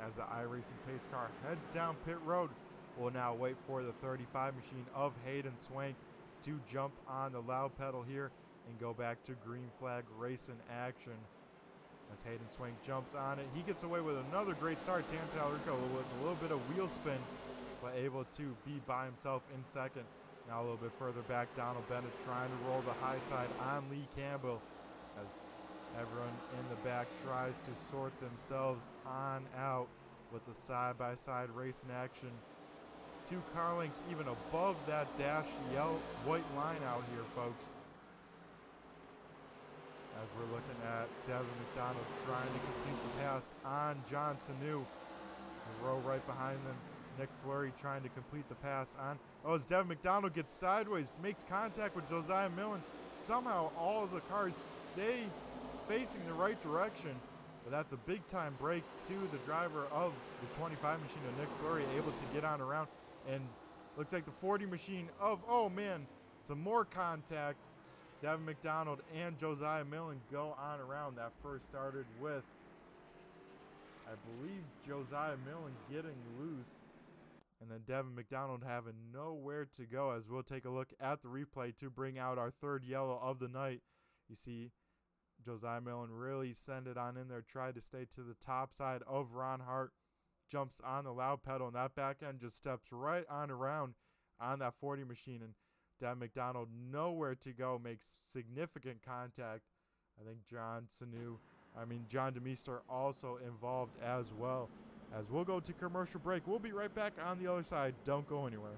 As the iRacing pace car heads down pit road, we'll now wait for the 35 machine of Hayden Swank to jump on the loud pedal here and go back to green flag racing action. As Hayden Swank jumps on it, he gets away with another great start. Tantal Rico with a little bit of wheel spin, but able to be by himself in second. Now a little bit further back, Donald Bennett trying to roll the high side on Lee Campbell as everyone in the back tries to sort themselves on out with the side-by-side racing action. 2 car lengths even above that dash white line out here, folks. As we're looking at Devin McDonald trying to complete the pass on John Sanu. The row right behind them, Nick Fleury trying to complete the pass on. Oh, as Devin McDonald gets sideways, makes contact with Josiah Millen. Somehow all of the cars stay facing the right direction. But that's a big time break to the driver of the 25 machine of Nick Fleury, able to get on around. And looks like the 40 machine of, oh man, some more contact. Devin McDonald and Josiah Millen go on around. That first started with, I believe, Josiah Millen getting loose. And then Devin McDonald having nowhere to go, as we'll take a look at the replay to bring out our third yellow of the night. You see Josiah Millen really send it on in there, tried to stay to the top side of Ron Hart, jumps on the loud pedal, and that back end just steps right on around on that 40 machine. And Devin McDonald nowhere to go, makes significant contact. I think John DeMeester also involved as well. As we'll go to commercial break, we'll be right back on the other side. Don't go anywhere.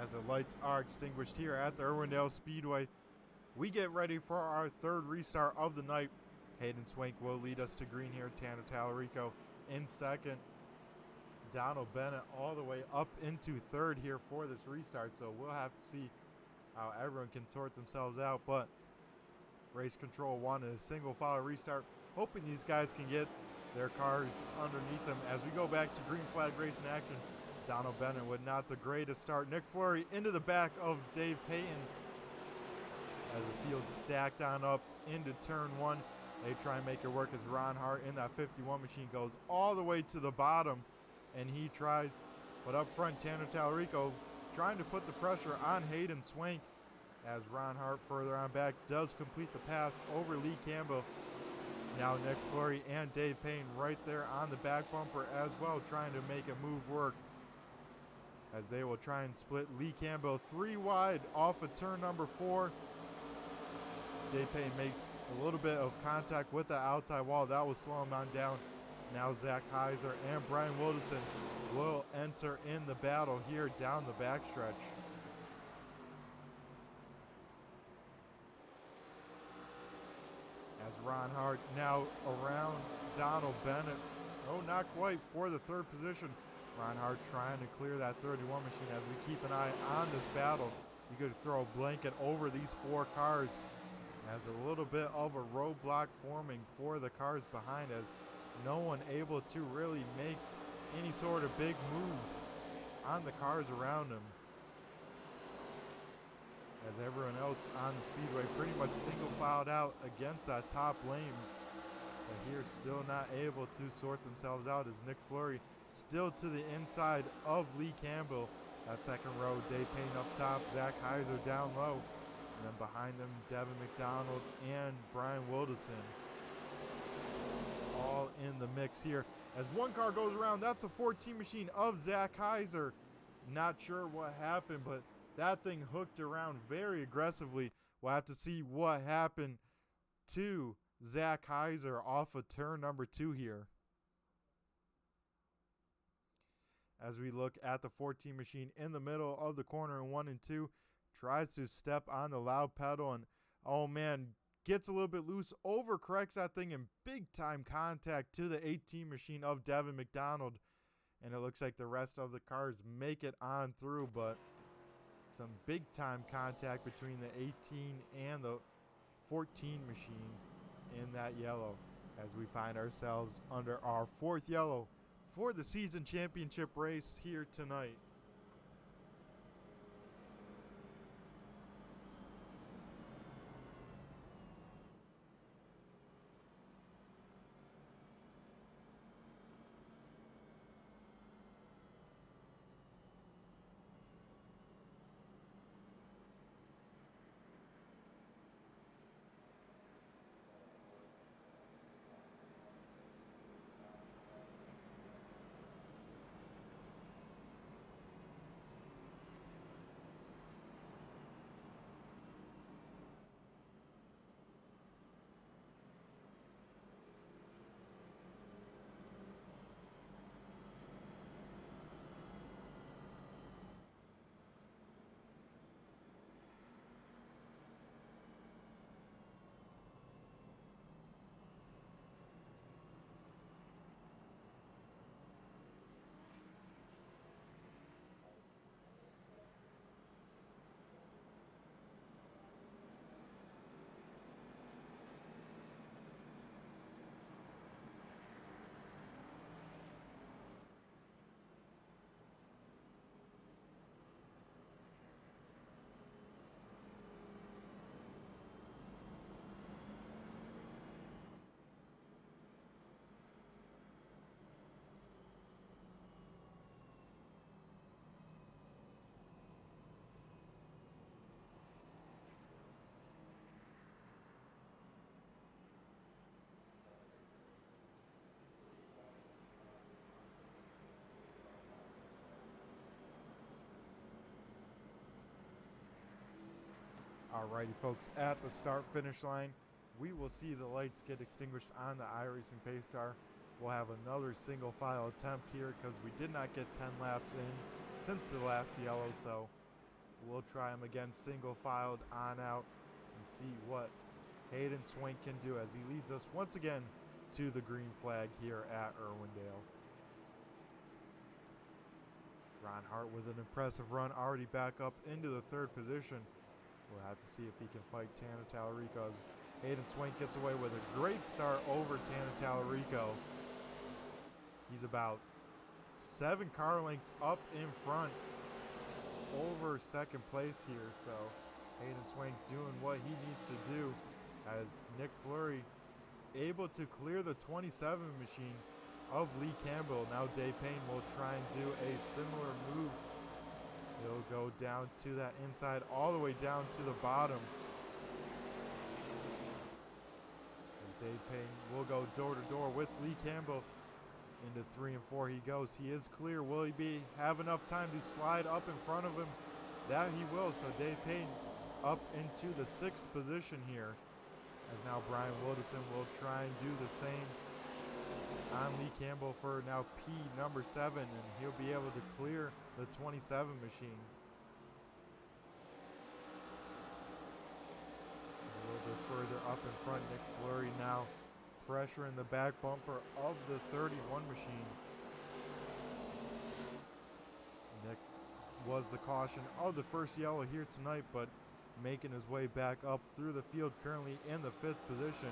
As the lights are extinguished here at the Irwindale Speedway, we get ready for our third restart of the night. Hayden Swank will lead us to green here. Tanner Tallarico in second. Donald Bennett all the way up into third here for this restart. So we'll have to see how everyone can sort themselves out. But Race Control wanted a single file restart, hoping these guys can get their cars underneath them. As we go back to green flag racing action, Donald Bennett with not the greatest start. Nick Fleury into the back of Dave Payton as the field stacked on up into turn one. They try and make it work as Ron Hart in that 51 machine goes all the way to the bottom, and he tries. But up front, Tanner Tallarico trying to put the pressure on Hayden Swank as Ron Hart further on back does complete the pass over Lee Campbell. Now Nick Fleury and Dave Payne right there on the back bumper as well, trying to make a move work. As they will try and split Lee Campbell 3 wide off of turn number 4. Dave Payne makes a little bit of contact with the outside wall. That will slow him on down. Now Zach Heiser and Brian Wilderson will enter in the battle here down the backstretch. As Ron Hart now around Donald Bennett. Oh, not quite for the third position. Ron Hart trying to clear that 31 machine as we keep an eye on this battle. You could throw a blanket over these 4 cars as a little bit of a roadblock forming for the cars behind, as no one able to really make any sort of big moves on the cars around them. As everyone else on the speedway pretty much single filed out against that top lane. But here still not able to sort themselves out as Nick Fleury still to the inside of Lee Campbell. That second row, Dave Payne up top, Zach Heiser down low. And then behind them, Devin McDonald and Brian Wilderson. All in the mix here. As one car goes around, that's a 14 machine of Zach Heiser. Not sure what happened, but that thing hooked around very aggressively. We'll have to see what happened to Zach Heiser off of turn number 2 here. As we look at the 14 machine in the middle of the corner in 1 and 2, tries to step on the loud pedal and, oh man, gets a little bit loose, overcorrects that thing in big time contact to the 18 machine of Devin McDonald. And it looks like the rest of the cars make it on through, but some big time contact between the 18 and the 14 machine in that yellow, as we find ourselves under our 4th yellow for the season championship race here tonight. Alrighty, folks, at the start-finish line, we will see the lights get extinguished on the iRacing pace car. We'll have another single file attempt here because we did not get 10 laps in since the last yellow, so we'll try them again single filed on out and see what Hayden Swank can do as he leads us once again to the green flag here at Irwindale. Ron Hart with an impressive run, already back up into the 3rd position. We'll have to see if he can fight Tanner Tallarico as Hayden Swank gets away with a great start over Tanner Tallarico. He's about 7 car lengths up in front over 2nd place here. So Hayden Swank doing what he needs to do as Nick Fleury able to clear the 27 machine of Lee Campbell. Now Dave Payne will try and do a similar move. He'll go down to that inside, all the way down to the bottom. As Dave Payne will go door to door with Lee Campbell. Into 3 and 4 he goes. He is clear. Will he have enough time to slide up in front of him? That he will. So Dave Payne up into the 6th position here. As now Brian Wilderson will try and do the same on Lee Campbell for now P number 7, and he'll be able to clear the 27 machine. A little bit further up in front, Nick Fleury now pressuring the back bumper of the 31 machine. Nick was the caution of the first yellow here tonight, but making his way back up through the field, currently in the 5th position.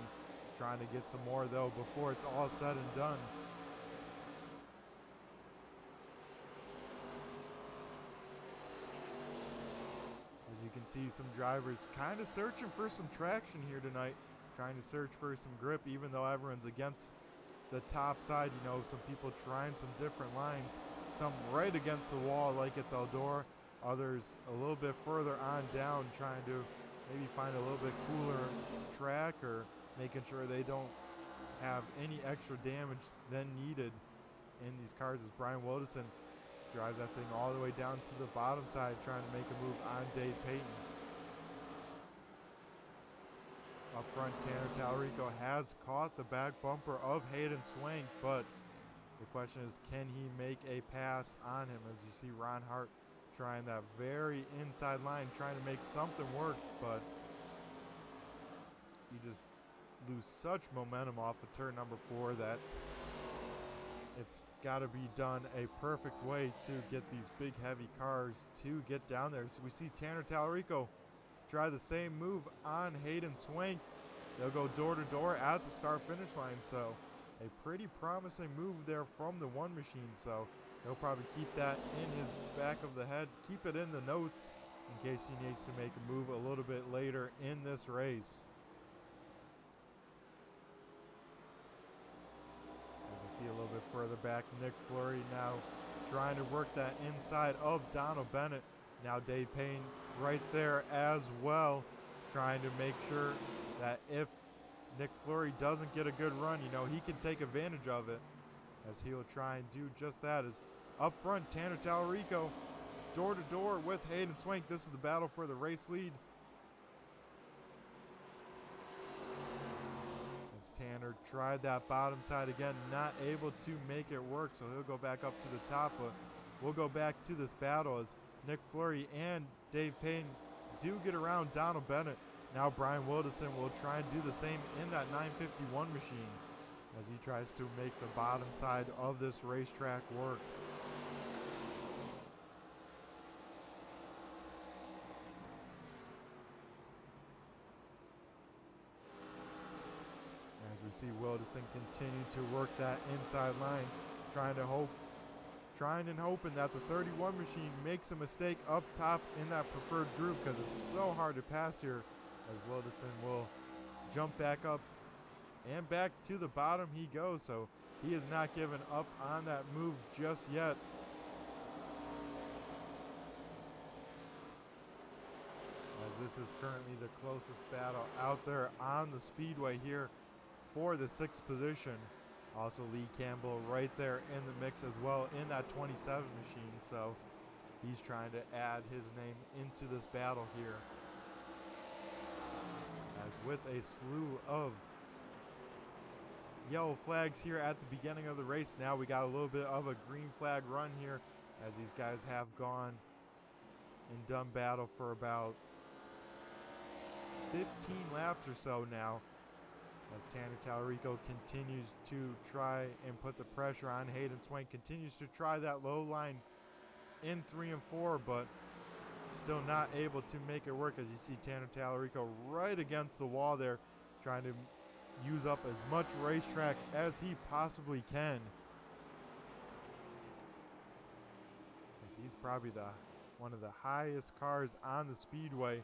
Trying to get some more though before it's all said and done. As you can see, some drivers kind of searching for some traction here tonight. Trying to search for some grip, even though everyone's against the top side. You know, some people trying some different lines. Some right against the wall like it's Eldora. Others a little bit further on down, trying to maybe find a little bit cooler track, or making sure they don't have any extra damage than needed in these cars. As Brian Wilderson drives that thing all the way down to the bottom side, trying to make a move on Dave Payton. Up front, Tanner Talarico has caught the back bumper of Hayden Swank, but the question is, can he make a pass on him? As you see Ron Hart trying that very inside line, trying to make something work, but you just lose such momentum off of turn number 4 that it's got to be done a perfect way to get these big heavy cars to get down there. So we see Tanner Talarico try the same move on Hayden Swank. They'll go door to door at the start finish line, so a pretty promising move there from the 1 machine. So he'll probably keep that in his back of the head, keep it in the notes in case he needs to make a move a little bit later in this race. As you see a little bit further back, Nick Fleury now trying to work that inside of Donald Bennett. Now Dave Payne right there as well, trying to make sure that if Nick Fleury doesn't get a good run, you know, he can take advantage of it, as he'll try and do just that. As up front, Tanner Talarico door to door with Hayden Swank. This is the battle for the race lead. As Tanner tried that bottom side again, not able to make it work, so he'll go back up to the top, but we'll go back to this battle as Nick Fleury and Dave Payne do get around Donald Bennett. Now Brian Wilderson will try and do the same in that 951 machine as he tries to make the bottom side of this racetrack work. As we see Wilderson continue to work that inside line, trying and hoping that the 31 machine makes a mistake up top in that preferred group, because it's so hard to pass here. As Wilderson will jump back up and back to the bottom he goes, so he is not giving up on that move just yet. As this is currently the closest battle out there on the speedway here for the 6th position. Also Lee Campbell right there in the mix as well in that 27 machine, so he's trying to add his name into this battle here. As with a slew of yellow flags here at the beginning of the race, now we got a little bit of a green flag run here, as these guys have gone and done battle for about 15 laps or so now, as Tanner Talarico continues to try and put the pressure on. Hayden Swank continues to try that low line in 3 and 4, but still not able to make it work, as you see Tanner Talarico right against the wall there, trying to use up as much racetrack as he possibly can. As he's probably one of the highest cars on the speedway,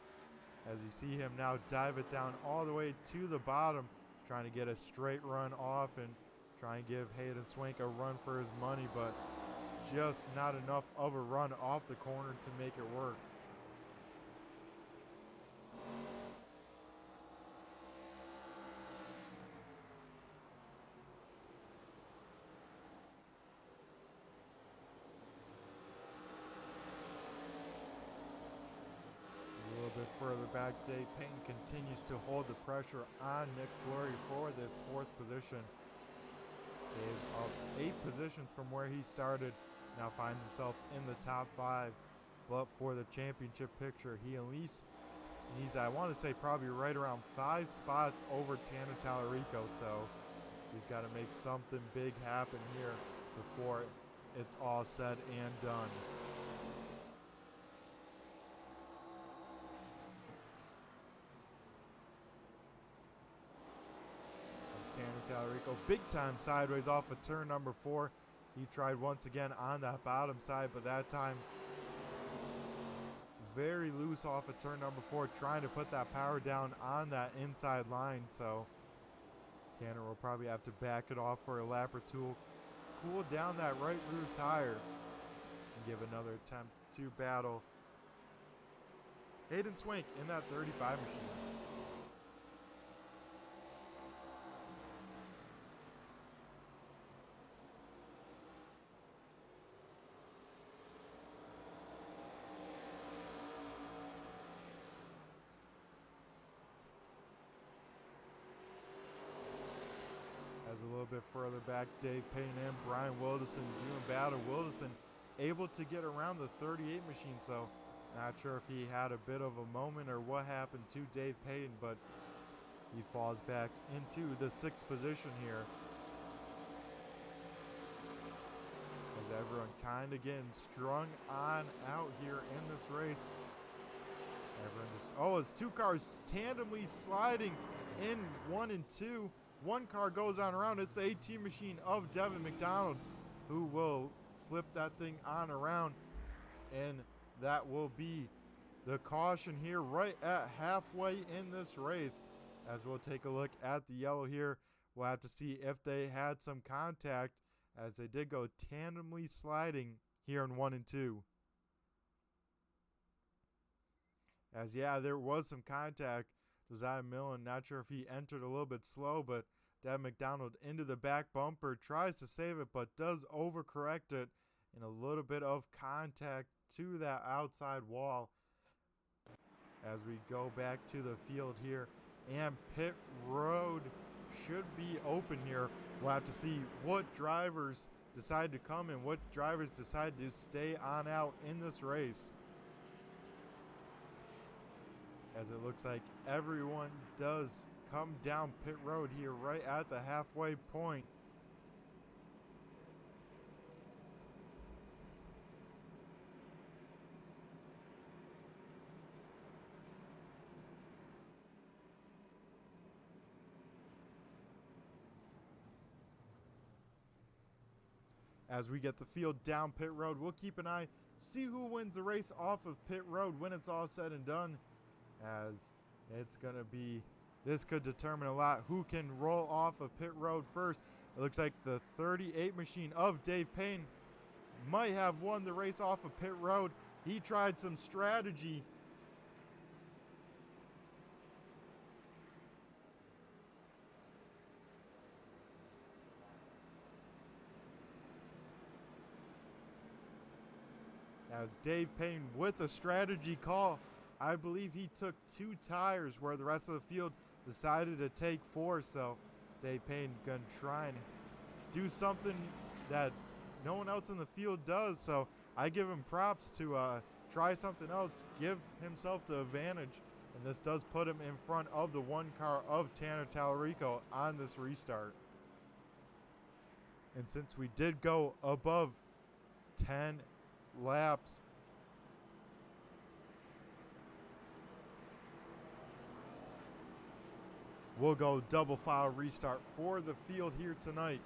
as you see him now dive it down all the way to the bottom, trying to get a straight run off and try and give Hayden Swank a run for his money, but just not enough of a run off the corner to make it work. back. Dave Payne continues to hold the pressure on Nick Fleury for this 4th position. Dave up 8 positions from where he started. Now finds himself in the top 5. But for the championship picture, he at least needs, I want to say, probably right around 5 spots over Tanner Tallarico. So he's got to make something big happen here before it's all said and done. Tallarico big time sideways off of turn number 4. He tried once again on that bottom side, but that time very loose off of turn number 4, trying to put that power down on that inside line. So Tanner will probably have to back it off for a lap or two, cool down that right rear tire, and give another attempt to battle Hayden Swank in that 35 machine. A little bit further back, Dave Payne and Brian Wilderson doing battle. Wilderson able to get around the 38 machine, so not sure if he had a bit of a moment or what happened to Dave Payne, but he falls back into the 6th position here. As everyone kind of getting strung on out here in this race. Everyone just, oh, it's 2 cars tandemly sliding in 1 and 2. 1 car goes on around. It's the 18 machine of Devin McDonald who will flip that thing on around. And that will be the caution here right at halfway in this race. As we'll take a look at the yellow here. We'll have to see if they had some contact, as they did go tandemly sliding here in 1 and 2. As, yeah, there was some contact. Josiah Millen, not sure if he entered a little bit slow, but Devin McDonald into the back bumper, tries to save it, but does overcorrect it, and a little bit of contact to that outside wall. As we go back to the field here, and pit road should be open here. We'll have to see what drivers decide to come and what drivers decide to stay on out in this race. As it looks like everyone does come down pit road here right at the halfway point. As we get the field down pit road, we'll keep an eye, see who wins the race off of pit road when it's all said and done. As it's going to be, this could determine a lot who can roll off of pit road first. It looks like the 38 machine of Dave Payne might have won the race off of pit road. He tried some strategy. As Dave Payne with a strategy call, I believe he took 2 tires where the rest of the field decided to take 4. So Dave Payne gonna try and do something that no one else in the field does. So I give him props to try something else, give himself the advantage. And this does put him in front of the 1 car of Tanner Tallarico on this restart. And since we did go above 10 laps, we'll go double file restart for the field here tonight.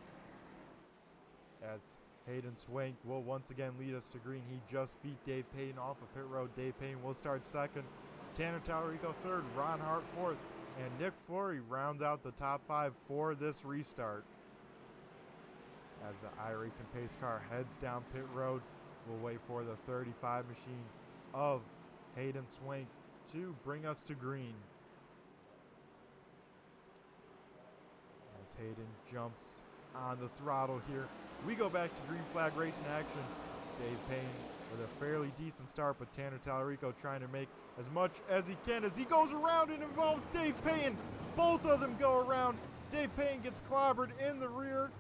As Hayden Swank will once again lead us to green. He just beat Dave Payne off of pit road. Dave Payne will start second. Tanner Tallarico third. Ron Hart fourth. And Nick Fleury rounds out the top 5 for this restart. As the iRacing pace car heads down pit road, we'll wait for the 35 machine of Hayden Swank to bring us to green. As Hayden jumps on the throttle here, we go back to green flag racing action. Dave Payne with a fairly decent start, but Tanner Tallarico trying to make as much as he can as he goes around and involves Dave Payne. Both of them go around. Dave Payne gets clobbered in the rear,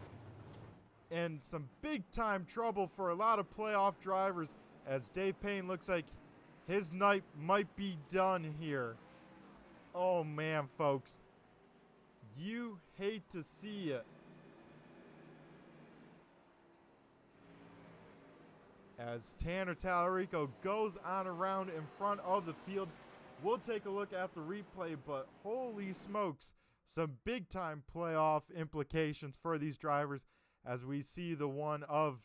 and some big time trouble for a lot of playoff drivers as Dave Payne looks like his night might be done here. Oh man, folks, you hate to see it. As Tanner Tallarico goes on around in front of the field. We'll take a look at the replay, but holy smokes, some big time playoff implications for these drivers as we see the one of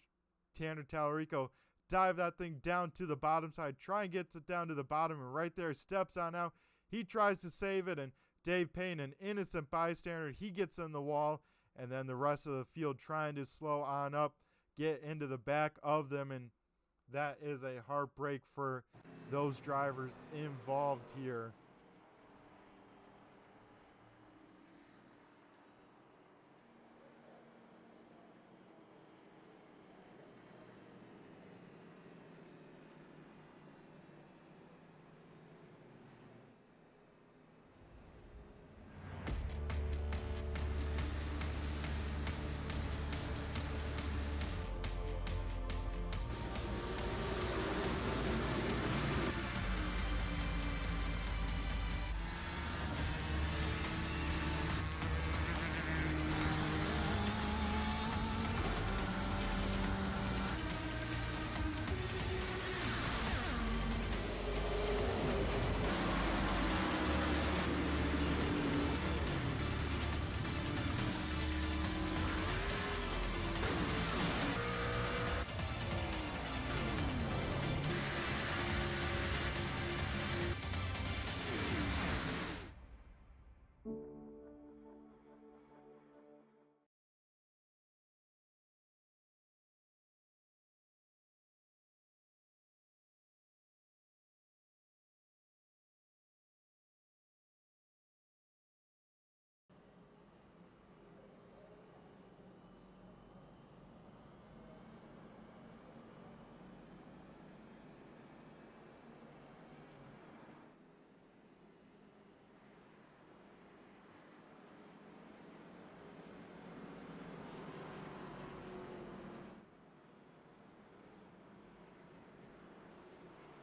Tanner Tallarico dive that thing down to the bottom side, try and gets it down to the bottom, and right there steps on out. He tries to save it, and Dave Payne, an innocent bystander, he gets in the wall, and then the rest of the field trying to slow on up, get into the back of them, and that is a heartbreak for those drivers involved here.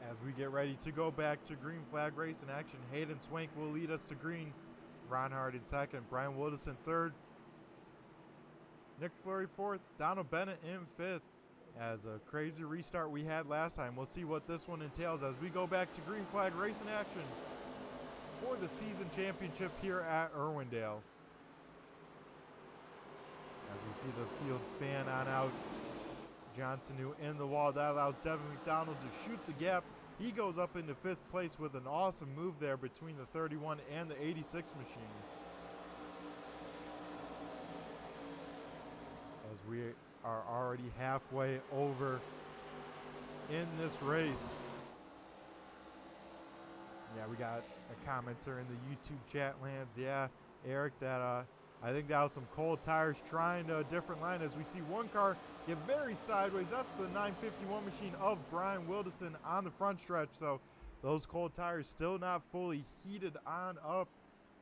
As we get ready to go back to green flag race in action, Hayden Swank will lead us to green. Ron Hart in second, Brian Wilderson third, Nick Fleury fourth, Donald Bennett in fifth. As a crazy restart we had last time, we'll see what this one entails as we go back to green flag race in action for the season championship here at Irwindale. As we see the field fan on out, Johnson who in the wall, that allows Devin McDonald to shoot the gap. He goes up into fifth place with an awesome move there between the 31 and the 86 machine. As we are already halfway over in this race. Yeah, we got a commenter in the YouTube chat lands. Yeah, Eric, that I think that was some cold tires trying a different line as we see one car get very sideways. That's the 951 machine of Brian Wilderson on the front stretch. So those cold tires still not fully heated on up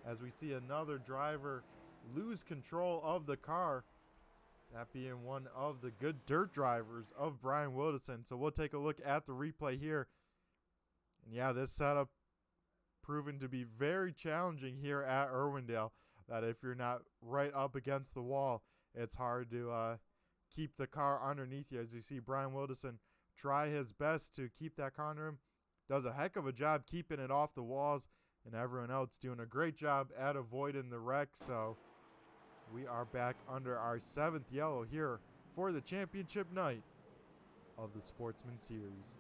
as we see another driver lose control of the car. That being one of the good dirt drivers of Brian Wilderson. So we'll take a look at the replay here. And yeah, this setup proven to be very challenging here at Irwindale. That if you're not right up against the wall, it's hard to keep the car underneath you. As you see Brian Wilderson try his best to keep that car under him. Does a heck of a job keeping it off the walls, and everyone else doing a great job at avoiding the wreck. So we are back under our 7th yellow here for the championship night of the Sportsman Series.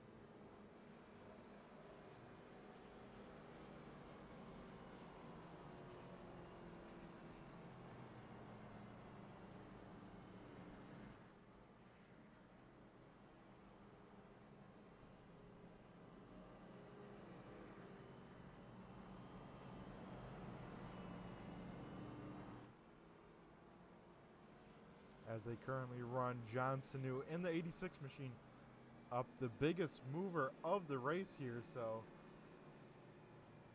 As they currently run John Sanu in the 86 machine up the biggest mover of the race here, so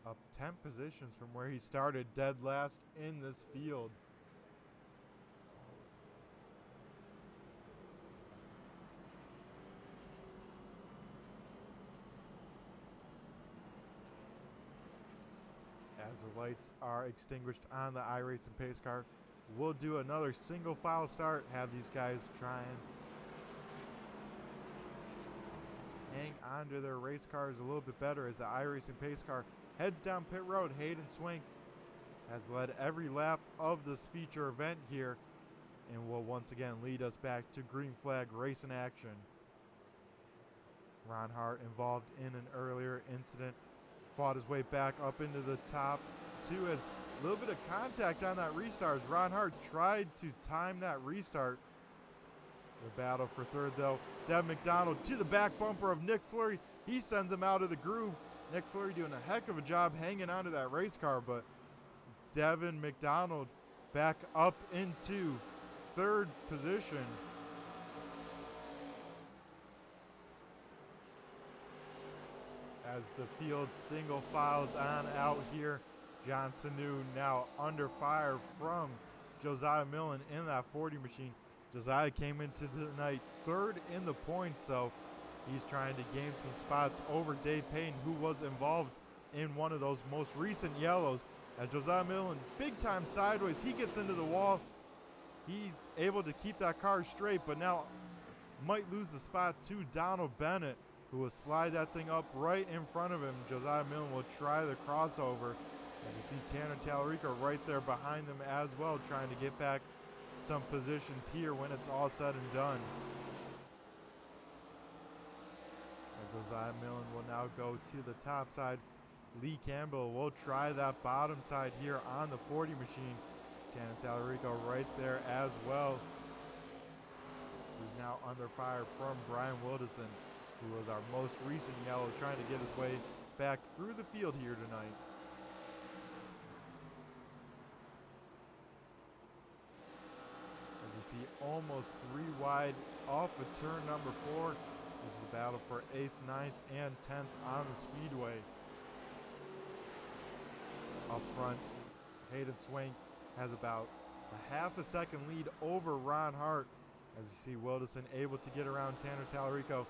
up 10 positions from where he started dead last in this field. As the lights are extinguished on the iRacing pace car, we'll do another single file start, have these guys try and hang onto their race cars a little bit better as the iRacing pace car heads down pit road. Hayden Swank has led every lap of this feature event here and will once again lead us back to green flag racing action. Ron Hart, involved in an earlier incident, fought his way back up into the top two as a little bit of contact on that restart as Ron Hart tried to time that restart. The battle for third, though. Dev McDonald to the back bumper of Nick Fleury. He sends him out of the groove. Nick Fleury doing a heck of a job hanging onto that race car, but Devin McDonald back up into third position. As the field single files on out here, John Sanu now under fire from Josiah Millen in that 40 machine. Josiah came into tonight third in the points, so he's trying to gain some spots over Dave Payne, who was involved in one of those most recent yellows. As Josiah Millen, big time sideways, he gets into the wall. He able to keep that car straight, but now might lose the spot to Donald Bennett, who will slide that thing up right in front of him. Josiah Millen will try the crossover. And you see Tanner Tallarico right there behind them as well, trying to get back some positions here when it's all said and done. And Josiah Millen will now go to the top side. Lee Campbell will try that bottom side here on the 40 machine. Tanner Tallarico right there as well, who's now under fire from Brian Wilderson, who was our most recent yellow, trying to get his way back through the field here tonight. As you see, almost 3 wide off of turn number 4. This is the battle for 8th, 9th, and 10th on the speedway. Up front, Hayden Swank has about a half a second lead over Ron Hart. As you see, Wilderson able to get around Tanner Tallarico.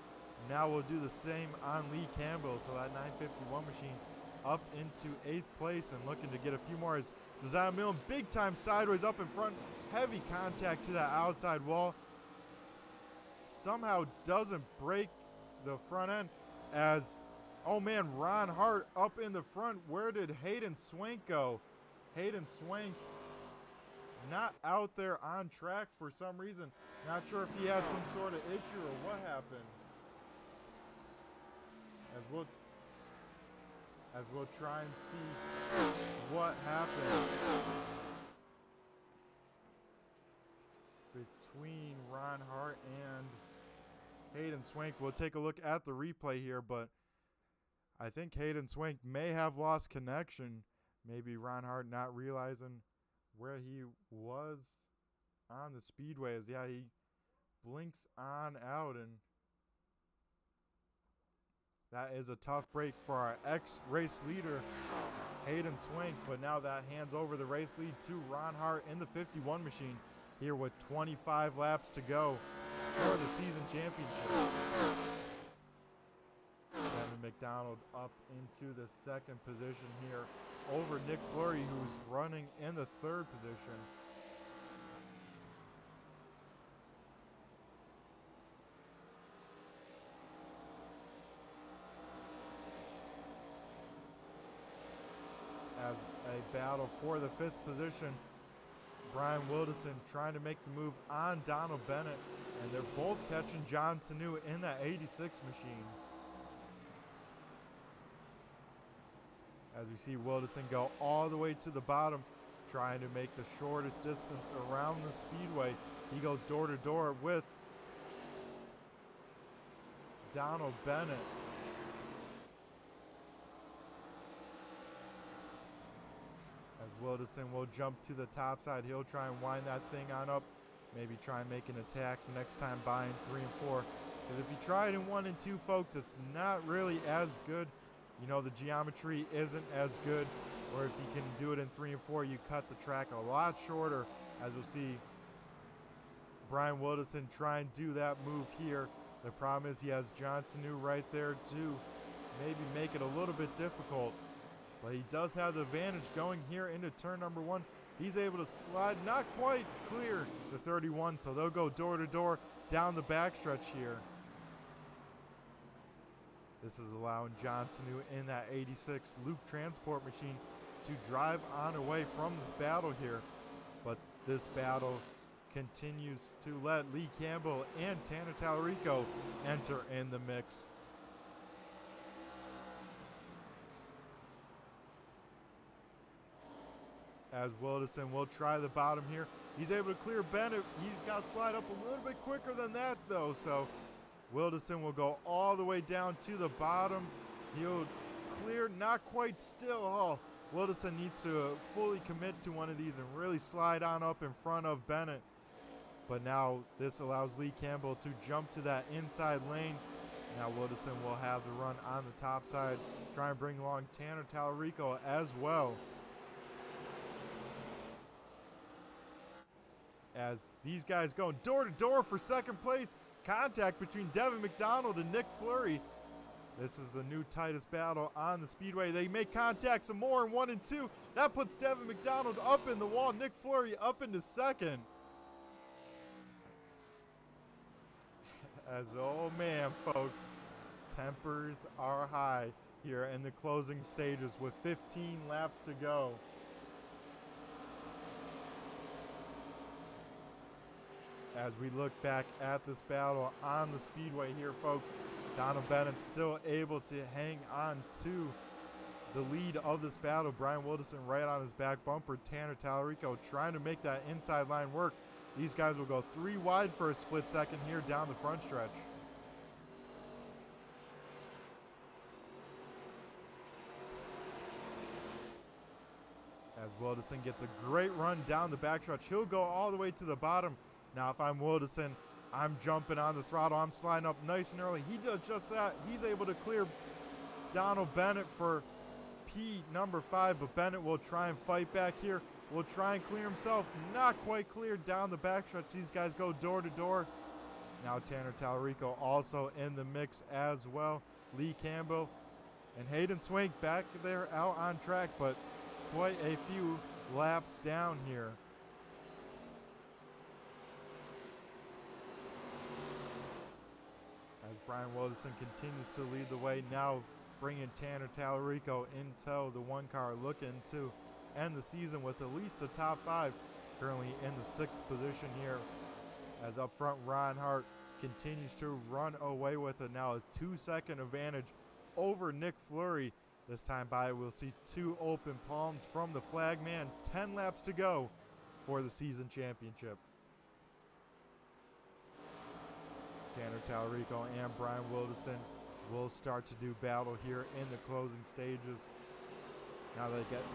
Now we'll do the same on Lee Campbell. So that 951 machine up into 8th place and looking to get a few more as Josiah Millen, big time sideways up in front. Heavy contact to that outside wall. Somehow doesn't break the front end as, oh man, Ron Hart up in the front. Where did Hayden Swank go? Hayden Swank not out there on track for some reason. Not sure if he had some sort of issue or what happened. As we'll try and see what happened between Ron Hart and Hayden Swank. We'll take a look at the replay here, but I think Hayden Swank may have lost connection. Maybe Ron Hart not realizing where he was on the speedway. As yeah, he blinks on out, and that is a tough break for our ex-race leader, Hayden Swank, but now that hands over the race lead to Ron Hart in the 51 machine here with 25 laps to go for the season championship. Devin McDonald up into the second position here over Nick Fleury, who's running in the third position. As a battle for the 5th position, Brian Wilderson trying to make the move on Donald Bennett, and they're both catching John Sanu in that 86 machine. As we see Wilderson go all the way to the bottom, trying to make the shortest distance around the speedway. He goes door to door with Donald Bennett. As Wilderson will jump to the top side, he'll try and wind that thing on up. Maybe try and make an attack next time buying 3 and 4. Because if you try it in 1 and 2, folks, it's not really as good. You know, the geometry isn't as good. Or if you can do it in 3 and 4, you cut the track a lot shorter. As you'll see, Brian Wilderson try and do that move here. The problem is he has Johnson New right there to maybe make it a little bit difficult. But he does have the advantage going here into turn number 1. He's able to slide, not quite clear the 31, so they'll go door to door down the backstretch here. This is allowing Johnson New in that 86 Luke transport machine to drive on away from this battle here. But this battle continues to let Lee Campbell and Tanner Tallarico enter in the mix. As Wilderson will try the bottom here. He's able to clear Bennett. He's got to slide up a little bit quicker than that, though. So Wilderson will go all the way down to the bottom. He'll clear, not quite still. Oh, Wilderson needs to fully commit to one of these and really slide on up in front of Bennett. But now this allows Lee Campbell to jump to that inside lane. Now Wilderson will have the run on the top side. Try and bring along Tanner Tallarico as well. As these guys going door to door for second place. Contact between Devin McDonald and Nick Fleury. This is the new tightest battle on the speedway. They make contact some more in 1 and 2. That puts Devin McDonald up in the wall. Nick Fleury up into second. As, oh man, folks, tempers are high here in the closing stages with 15 laps to go. As we look back at this battle on the speedway here, folks, Donald Bennett still able to hang on to the lead of this battle. Brian Wilderson right on his back bumper. Tanner Tallarico trying to make that inside line work. These guys will go 3 wide for a split second here down the front stretch. As Wilderson gets a great run down the backstretch, he'll go all the way to the bottom. Now, if I'm Wilderson, I'm jumping on the throttle. I'm sliding up nice and early. He does just that. He's able to clear Donald Bennett for P number 5, but Bennett will try and fight back here. Will try and clear himself. Not quite cleared down the backstretch. These guys go door to door. Now Tanner Tallarico also in the mix as well. Lee Campbell and Hayden Swank back there out on track, but quite a few laps down here. As Brian Wilderson continues to lead the way, now bringing Tanner Tallarico into the 1 car, looking to end the season with at least a top 5. Currently in the 6th position here. As up front, Ron Hart continues to run away with it. Now a 2-second advantage over Nick Fleury. This time by, we'll see 2 open palms from the flagman. 10 laps to go for the season championship. Tanner Tallarico and Brian Wilderson will start to do battle here in the closing stages. Now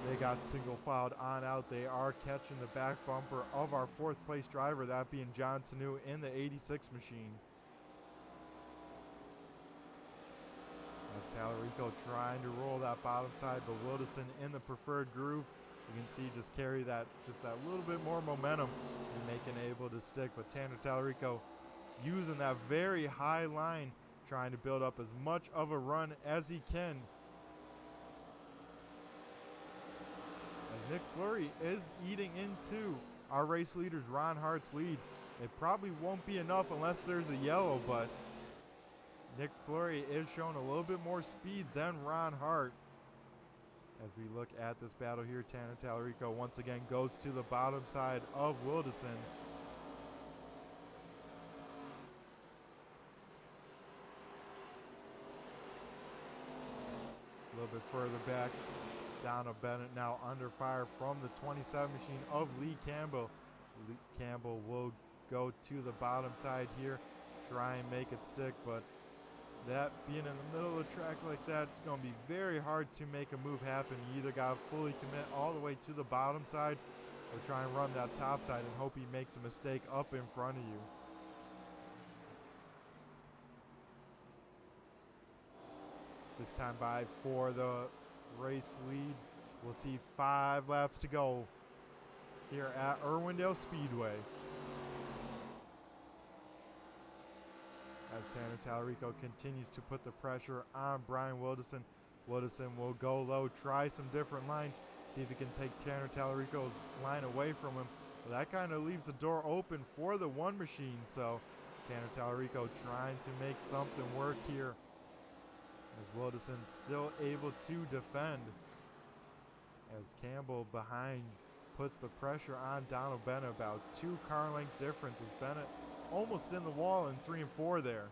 they got single filed on out. They are catching the back bumper of our 4th place driver, that being John Sanu in the 86 machine. As Tallarico trying to roll that bottom side, but Wilderson in the preferred groove. You can see just carry that, just that little bit more momentum and making able to stick. But Tanner Tallarico using that very high line, trying to build up as much of a run as he can. As Nick Fleury is eating into our race leader's Ron Hart's lead. It probably won't be enough unless there's a yellow, but Nick Fleury is showing a little bit more speed than Ron Hart. As we look at this battle here, Tanner Tallarico once again goes to the bottom side of Wilderson. A little bit further back, Donald Bennett now under fire from the 27 machine of Lee Campbell. Lee Campbell will go to the bottom side here, try and make it stick, but that being in the middle of the track like that, it's going to be very hard to make a move happen. You either got to fully commit all the way to the bottom side or try and run that top side and hope he makes a mistake up in front of you. this time by for the race lead. We'll see 5 laps to go here at Irwindale Speedway. As Tanner Tallarico continues to put the pressure on Brian Wilderson. Wilderson will go low, try some different lines, see if he can take Tanner Tallarico's line away from him. Well, that kind of leaves the door open for the one machine, so Tanner Tallarico trying to make something work here. As Wilderson still able to defend. As Campbell behind puts the pressure on Donald Bennett, about 2 car length difference as Bennett almost in the wall in 3 and 4 there.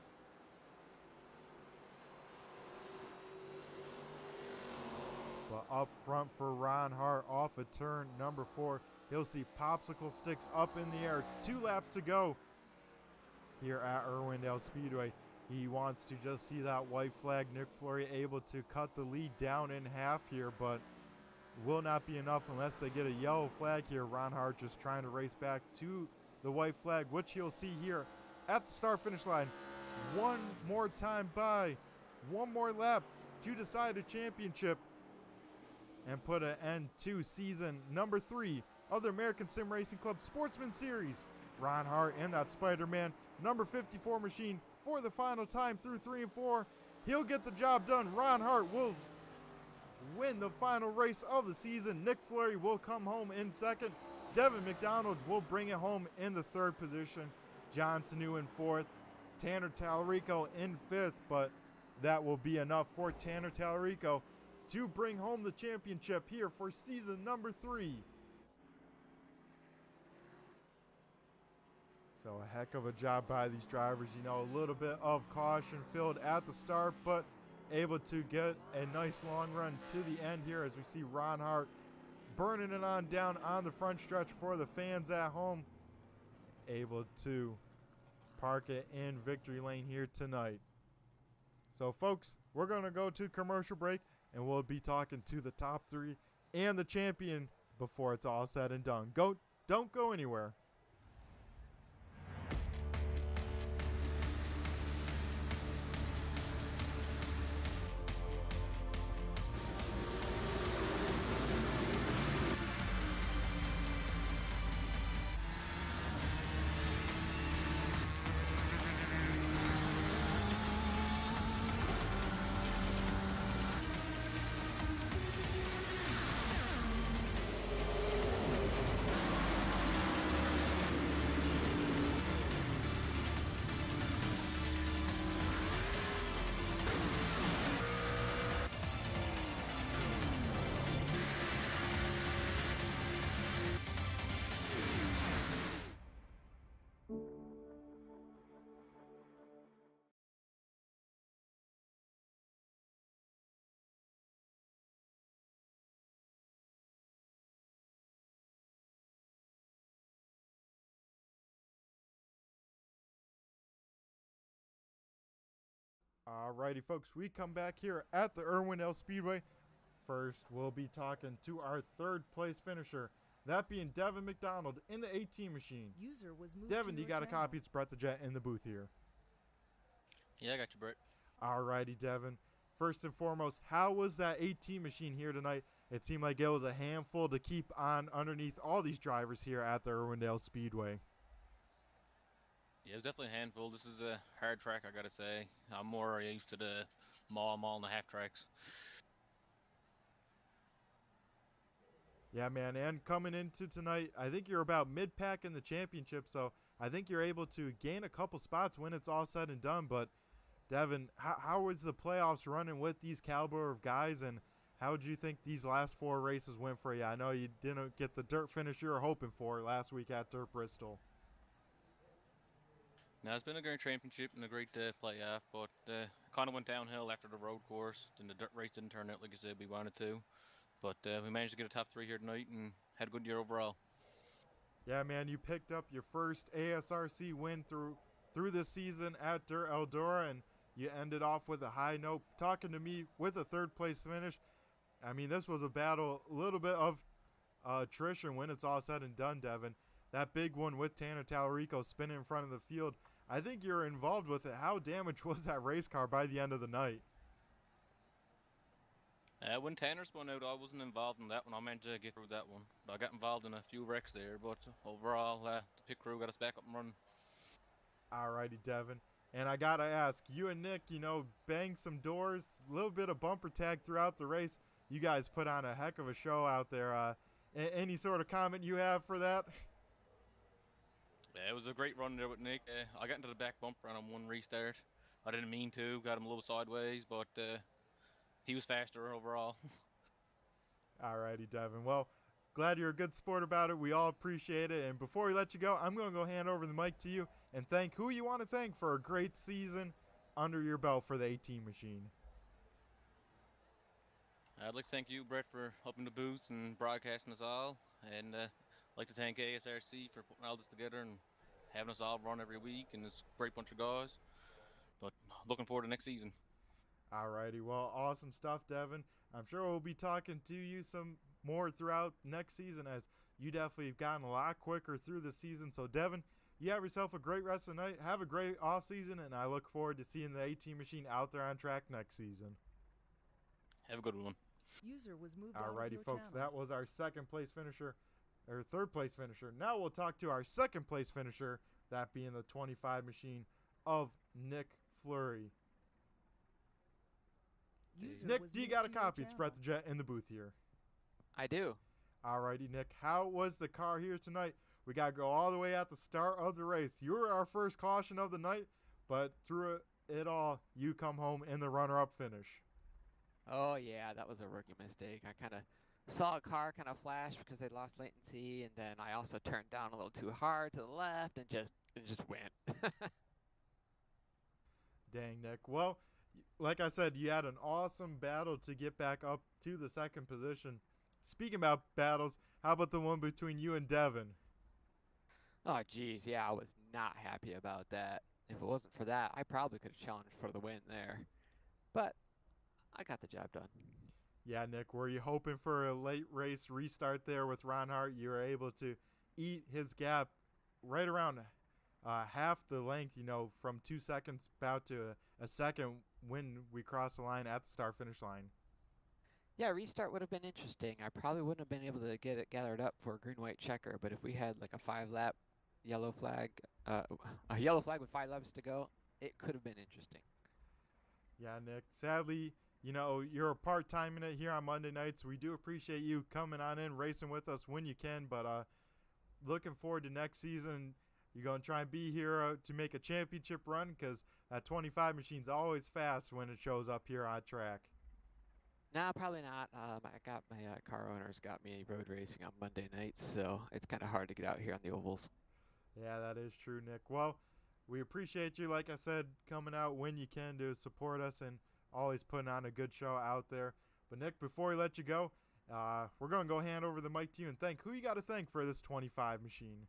But up front for Ron Hart off of turn number 4. He'll see popsicle sticks up in the air. 2 laps to go here at Irwindale Speedway. He wants to just see that white flag. Nick Flory able to cut the lead down in half here, but will not be enough unless they get a yellow flag here. Ron Hart just trying to race back to the white flag, which he'll see here at the start finish line. One more time by, one more lap to decide a championship and put an end to season number 3 of the American Sim Racing Club Sportsman Series. Ron Hart and that Spider-Man number 54 machine for the final time through 3 and 4. He'll get the job done. Ron Hart will win the final race of the season. Nick Flory will come home in second. Devin McDonald will bring it home in the 3rd position. John Sanu in 4th. Tanner Tallarico in 5th, but that will be enough for Tanner Tallarico to bring home the championship here for season number 3. So a heck of a job by these drivers. You know, a little bit of caution filled at the start, but able to get a nice long run to the end here as we see Ron Hart burning it on down on the front stretch for the fans at home. Able to park it in victory lane here tonight. So folks, we're going to go to commercial break and we'll be talking to the top 3 and the champion before it's all said and done. Don't go anywhere. Alrighty, folks, we come back here at the Irwindale Speedway. First, we'll be talking to our 3rd place finisher, that being Devin McDonald in the 18 machine. User was moved Devin, to you your got a channel. copy? It's Brett the Jet in the booth here. Yeah, I got you, Brett. Alrighty, Devin. First and foremost, how was that 18 machine here tonight? It seemed like it was a handful to keep on underneath all these drivers here at the Irwindale Speedway. Yeah, it was definitely a handful. This is a hard track, I gotta say. I'm more used to the mile and a half tracks. Yeah, man, and coming into tonight, I think you're about mid-pack in the championship, so I think you're able to gain a couple spots when it's all said and done. But, Devin, how was the playoffs running with these caliber of guys, and how do you think these last 4 races went for you? I know you didn't get the dirt finish you were hoping for last week at Dirt Bristol. Now, it's been a great championship and a great playoff, but kind of went downhill after the road course. Then the dirt race didn't turn out like I said we wanted to. But we managed to get a top 3 here tonight and had a good year overall. Yeah, man, you picked up your first ASRC win through this season at Dirt Eldora, and you ended off with a high note. Talking to me with a 3rd place finish, I mean, this was a battle, a little bit of attrition when it's all said and done, Devin. That big one with Tanner Tallarico spinning in front of the field, I think you're involved with it. How damaged was that race car by the end of the night? When Tanner spun out, I wasn't involved in that one. I managed to get through that one. I got involved in a few wrecks there, but overall, the pit crew got us back up and running. Alrighty, Devin. And I gotta ask, you and Nick, banged some doors, a little bit of bumper tag throughout the race. You guys put on a heck of a show out there. Any sort of comment you have for that? Yeah, it was a great run there with Nick. I got into the back bumper on one restart. I didn't mean to, got him a little sideways, but he was faster overall. Alrighty, Devin. Well, glad you're a good sport about it. We all appreciate it. And before we let you go, I'm going to go hand over the mic to you and thank who you want to thank for a great season under your belt for the 18 machine. I'd like to thank you, Brett, for helping the booth and broadcasting us all. And I'd like to thank ASRC for putting all this together and having us all run every week. And it's a great bunch of guys. But looking forward to next season. Alrighty, well, awesome stuff, Devin. I'm sure we'll be talking to you some more throughout next season, as you definitely have gotten a lot quicker through the season. So, Devin, you have yourself a great rest of the night. Have a great off season, and I look forward to seeing the 18 machine out there on track next season. Have a good one. User was moved out of Alrighty, your folks, channel. that was our second place finisher, or third place finisher. Now we'll talk to our second place finisher, that being the 25 machine of Nick Fleury. User Nick, was do you moved got a to your copy? It's channel. Brett the Jet in the booth here. I do. Alrighty, Nick. How was the car here tonight? We got to go all the way at the start of the race. You were our first caution of the night, but through it all, you come home in the runner-up finish. Oh yeah, that was a rookie mistake. I kind of saw a car kind of flash because they lost latency, and then I also turned down a little too hard to the left, and it just went. Dang, Nick. Well, like I said, you had an awesome battle to get back up to the second position. Speaking about battles, how about the one between you and Devin? Oh geez, yeah, I was not happy about that. If it wasn't for that, I probably could have challenged for the win there. But I got the job done. Yeah, Nick, were you hoping for a late race restart there with Ron Hart? You were able to eat his gap right around half the length, from 2 seconds about to a second when we crossed the line at the start-finish line. Yeah, restart would have been interesting. I probably wouldn't have been able to get it gathered up for a green-white checker, but if we had like a 5-lap yellow flag, a yellow flag with 5 laps to go, it could have been interesting. Yeah, Nick. Sadly, you're a part-time in it here on Monday nights. We do appreciate you coming on in, racing with us when you can, but looking forward to next season. You're going to try and be here to make a championship run, because that 25 machine's always fast when it shows up here on track. Nah, probably not. I got my car owners got me road racing on Monday nights, so it's kind of hard to get out here on the ovals. Yeah, that is true, Nick. Well, we appreciate you, like I said, coming out when you can to support us and always putting on a good show out there. But, Nick, before we let you go, we're going to go hand over the mic to you and thank who you got to thank for this 25 machine.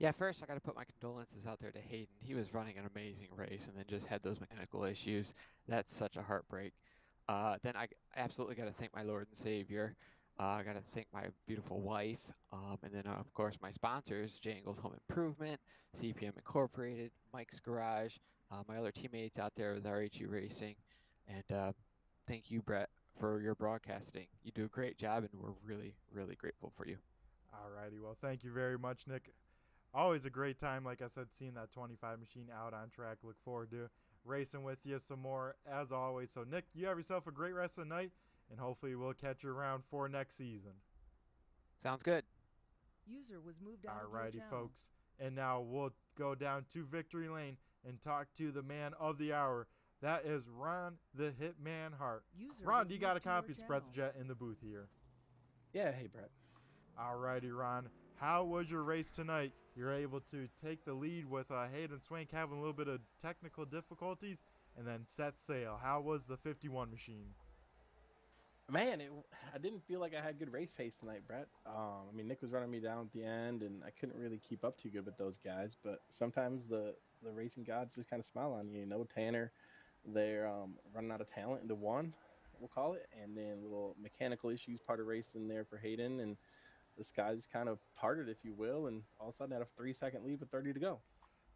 Yeah, first I got to put my condolences out there to Hayden. He was running an amazing race and then just had those mechanical issues. That's such a heartbreak. Then I absolutely got to thank my Lord and Savior. I got to thank my beautiful wife. And then, of course, my sponsors, Jangles Home Improvement, CPM Incorporated, Mike's Garage, my other teammates out there with RHU Racing. And thank you, Brett, for your broadcasting. You do a great job, and we're really, really grateful for you. Alrighty, well, thank you very much, Nick. Always a great time, like I said, seeing that 25 machine out on track. Look forward to racing with you some more, as always. So, Nick, you have yourself a great rest of the night, and hopefully we'll catch you around for next season. Sounds good. User was moved out of your Alrighty, channel. folks. And now we'll go down to Victory Lane and talk to the man of the hour. That is Ron the Hitman Hart. User Ron, was do you got a moved to your copy? It's Brett the channel. Jet in the booth here. Yeah, hey, Brett. Alrighty, Ron. How was your race tonight? You're able to take the lead with Hayden Swank having a little bit of technical difficulties and then set sail. How was the 51 machine? Man, I didn't feel like I had good race pace tonight, Brett. Nick was running me down at the end, and I couldn't really keep up too good with those guys. But sometimes the racing gods just kind of smile on you. Tanner, they're running out of talent into one, we'll call it, and then little mechanical issues part of racing there for Hayden, and the skies kind of parted, if you will, and all of a sudden had a 3-second lead with 30 to go.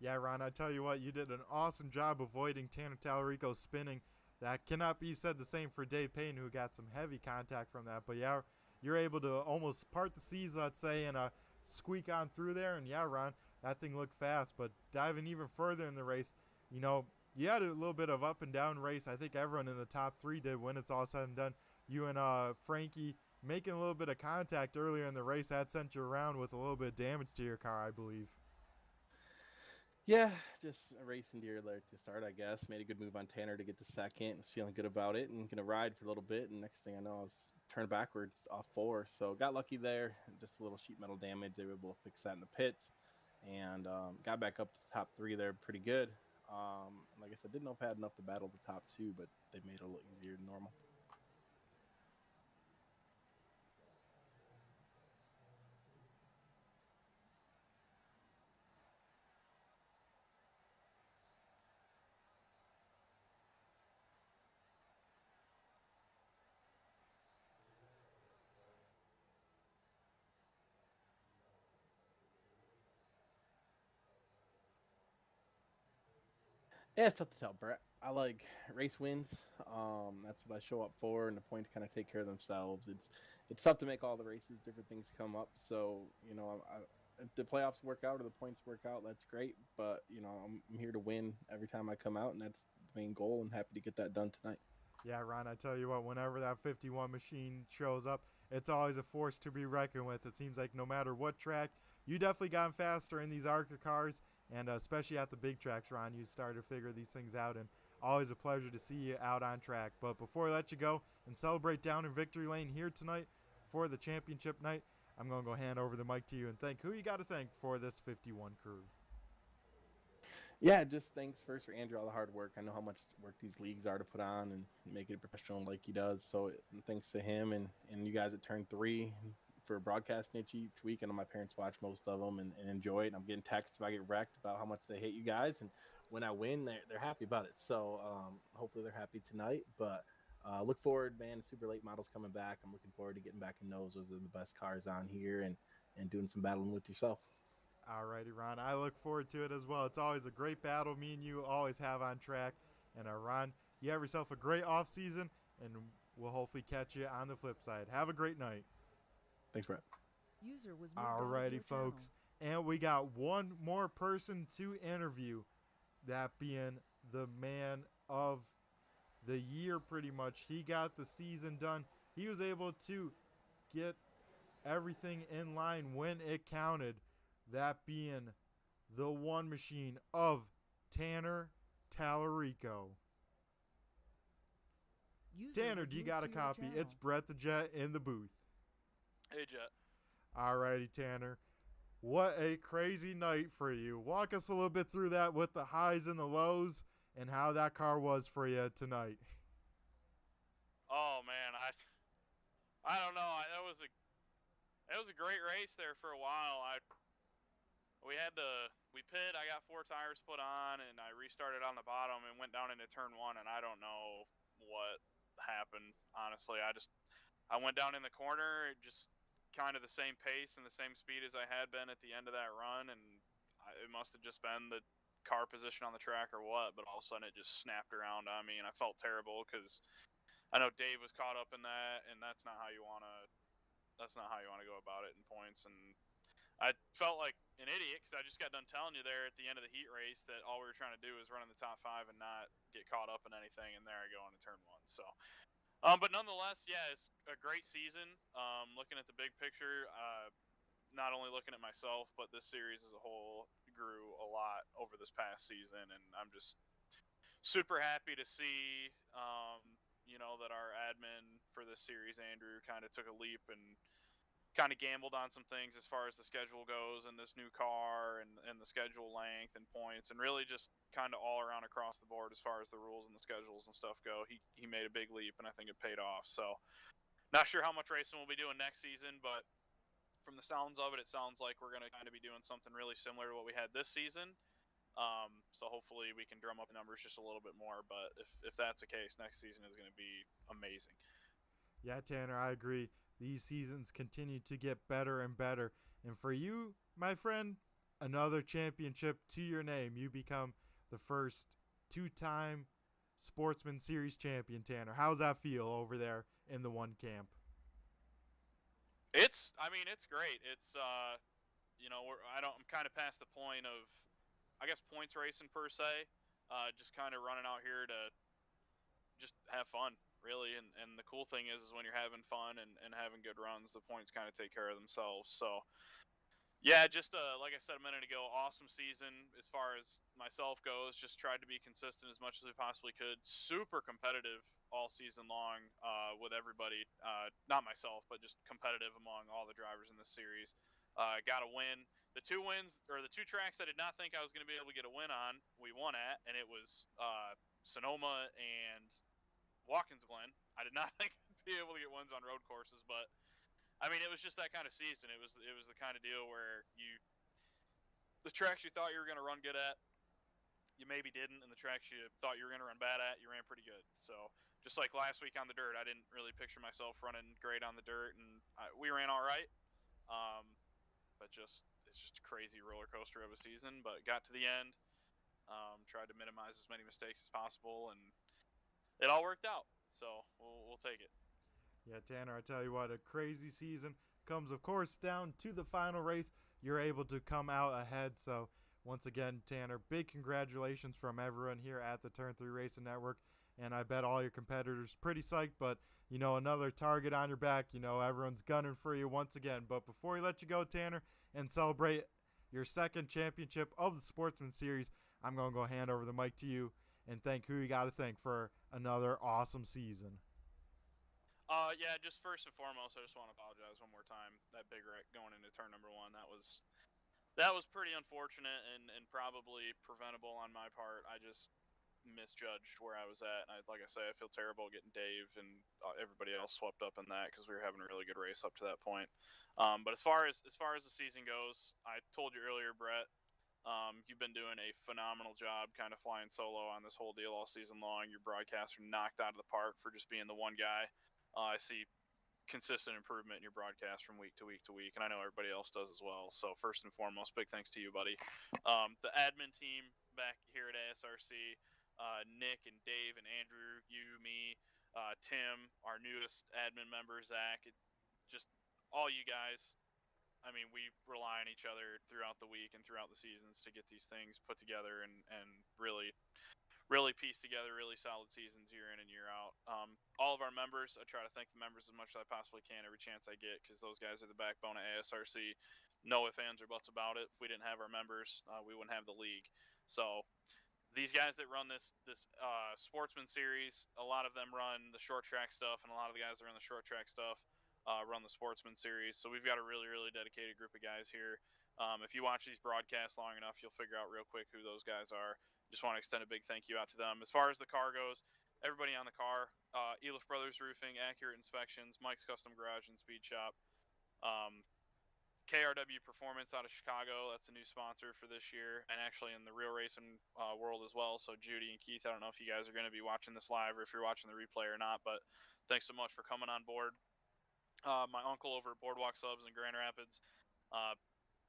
Yeah, Ron, I tell you what, you did an awesome job avoiding Tanner Tallarico spinning. That cannot be said the same for Dave Payne, who got some heavy contact from that. But yeah, you're able to almost part the seas, let's say, and squeak on through there. And yeah, Ron, that thing looked fast. But diving even further in the race, you know, you had a little bit of up and down race. I think everyone in the top 3 did when it's all said and done. You and Frankie making a little bit of contact earlier in the race, that sent you around with a little bit of damage to your car, I believe. Yeah, just a racing deer there to start, I guess. Made a good move on Tanner to get to second. Was feeling good about it and gonna ride for a little bit. And next thing I know, I was turned backwards off 4. So got lucky there. Just a little sheet metal damage. They were able to fix that in the pits, and got back up to the top 3 there pretty good. Like I said, didn't know if I had enough to battle the top 2, but they made it a little easier than normal. Yeah, it's tough to tell, Brett. I like race wins. That's what I show up for, and the points kind of take care of themselves. It's tough to make all the races. Different things come up, so you know, if the playoffs work out or the points work out, that's great. But you know, I'm here to win every time I come out, and that's the main goal. And happy to get that done tonight. Yeah, Ron, I tell you what, whenever that 51 machine shows up, it's always a force to be reckoned with. It seems like no matter what track, you definitely gotten faster in these ARCA cars, and especially at the big tracks, Ron, you started to figure these things out, and always a pleasure to see you out on track. But before I let you go and celebrate down in Victory Lane here tonight for the championship night, I'm going to go hand over the mic to you and thank who you got to thank for this 51 crew. Yeah, just thanks first for Andrew, all the hard work. I know how much work these leagues are to put on and make it professional like he does. So thanks to him and you guys at Turn 3 for broadcasting it each week. I know my parents watch most of them and enjoy it. I'm getting texts if I get wrecked about how much they hate you guys. And when I win, they're happy about it. So hopefully they're happy tonight. But look forward, man. Super late models coming back. I'm looking forward to getting back in those. Those are the best cars on here and doing some battling with yourself. Alrighty, Ron. I look forward to it as well. It's always a great battle me and you always have on track. And Ron, you have yourself a great off season, and we'll hopefully catch you on the flip side. Have a great night. Thanks, Brett. User was moved out of your Alrighty, folks. And we got one more person to interview, that being the man of the year pretty much. He got the season done. He was able to get everything in line when it counted. That being the one machine of Tanner Tallarico. User Tanner, was do you moved got a to your copy? channel. It's Brett the Jet in the booth. Hey, Jet. Alrighty, Tanner. What a crazy night for you. Walk us a little bit through that with the highs and the lows and how that car was for you tonight. Oh man, I don't know. It was a great race there for a while. We pit. I got 4 tires put on, and I restarted on the bottom and went down into turn 1, and I don't know what happened. Honestly, I went down in the corner, just kind of the same pace and the same speed as I had been at the end of that run, and it must have just been the car position on the track or what. But all of a sudden, it just snapped around on me, and I felt terrible because I know Dave was caught up in that, and that's not how you want to go about it in points. And I felt like an idiot because I just got done telling you there at the end of the heat race that all we were trying to do was run in the top 5 and not get caught up in anything. And there I go into turn 1. So, but nonetheless, yeah, it's a great season. Looking at the big picture, not only looking at myself, but this series as a whole grew a lot over this past season, and I'm just super happy to see, that our admin for this series, Andrew, kind of took a leap and kind of gambled on some things as far as the schedule goes and this new car and the schedule length and points, and really just kind of all around across the board as far as the rules and the schedules and stuff go. He made a big leap, and I think it paid off. So not sure how much racing we'll be doing next season, but from the sounds of it, it sounds like we're going to kind of be doing something really similar to what we had this season. So hopefully we can drum up the numbers just a little bit more, but if that's the case, next season is going to be amazing. Yeah, Tanner, I agree. These seasons continue to get better and better. And for you, my friend, another championship to your name. You become the first 2-time Sportsman Series champion, Tanner. How's that feel over there in the one camp? It's great. I'm kind of past the point of, I guess, points racing per se. Just kind of running out here to just have fun, really. And the cool thing is when you're having fun and having good runs, the points kind of take care of themselves. So, yeah, just like I said a minute ago, awesome season as far as myself goes. Just tried to be consistent as much as we possibly could. Super competitive all season long with everybody. Not myself, but just competitive among all the drivers in this series. Got a win. The two tracks I did not think I was going to be able to get a win on, we won at, and it was Sonoma and Watkins Glen. I did not think I'd be able to get wins on road courses, but it was just that kind of season. It was the kind of deal where the tracks you thought you were going to run good at, you maybe didn't, and the tracks you thought you were going to run bad at, you ran pretty good. So just like last week on the dirt, I didn't really picture myself running great on the dirt, and we ran all right. But it's just a crazy roller coaster of a season. But got to the end, tried to minimize as many mistakes as possible, and it all worked out. So we'll take it. Yeah, Tanner, I tell you what, a crazy season comes, of course, down to the final race. You're able to come out ahead. So, once again, Tanner, big congratulations from everyone here at the Turn 3 Racing Network. And I bet all your competitors pretty psyched, but, another target on your back. Everyone's gunning for you once again. But before we let you go, Tanner, and celebrate your second championship of the Sportsman Series, I'm going to go hand over the mic to you and thank who you got to thank for another awesome season. Yeah, just first and foremost, I just want to apologize one more time. That big wreck going into turn number 1, that was pretty unfortunate and probably preventable on my part. I just misjudged where I was at. And like I say, I feel terrible getting Dave and everybody else swept up in that because we were having a really good race up to that point. But as far as the season goes, I told you earlier, Brett, you've been doing a phenomenal job kind of flying solo on this whole deal all season long. Your broadcasts are knocked out of the park for just being the one guy. I see consistent improvement in your broadcast from week to week to week, and I know everybody else does as well. So first and foremost, big thanks to you, buddy. The admin team back here at ASRC, Nick and Dave and Andrew, you, me, Tim, our newest admin member, Zach, just all you guys. We rely on each other throughout the week and throughout the seasons to get these things put together and really piece together really solid seasons year in and year out. All of our members, I try to thank the members as much as I possibly can every chance I get because those guys are the backbone of ASRC. No ifs, ands, or buts about it. If we didn't have our members, we wouldn't have the league. So these guys that run this Sportsman Series, a lot of them run the short track stuff, and a lot of the guys that run the short track stuff run the Sportsman Series. So we've got a really, really dedicated group of guys here. If you watch these broadcasts long enough, you'll figure out real quick who those guys are. Just want to extend a big thank you out to them. As far as the car goes, everybody on the car, Elif Brothers Roofing, Accurate Inspections, Mike's Custom Garage and Speed Shop, KRW Performance out of Chicago, that's a new sponsor for this year, and actually in the real racing world as well. So Judy and Keith, I don't know if you guys are going to be watching this live or if you're watching the replay or not, but thanks so much for coming on board. My uncle over at Boardwalk Subs in Grand Rapids,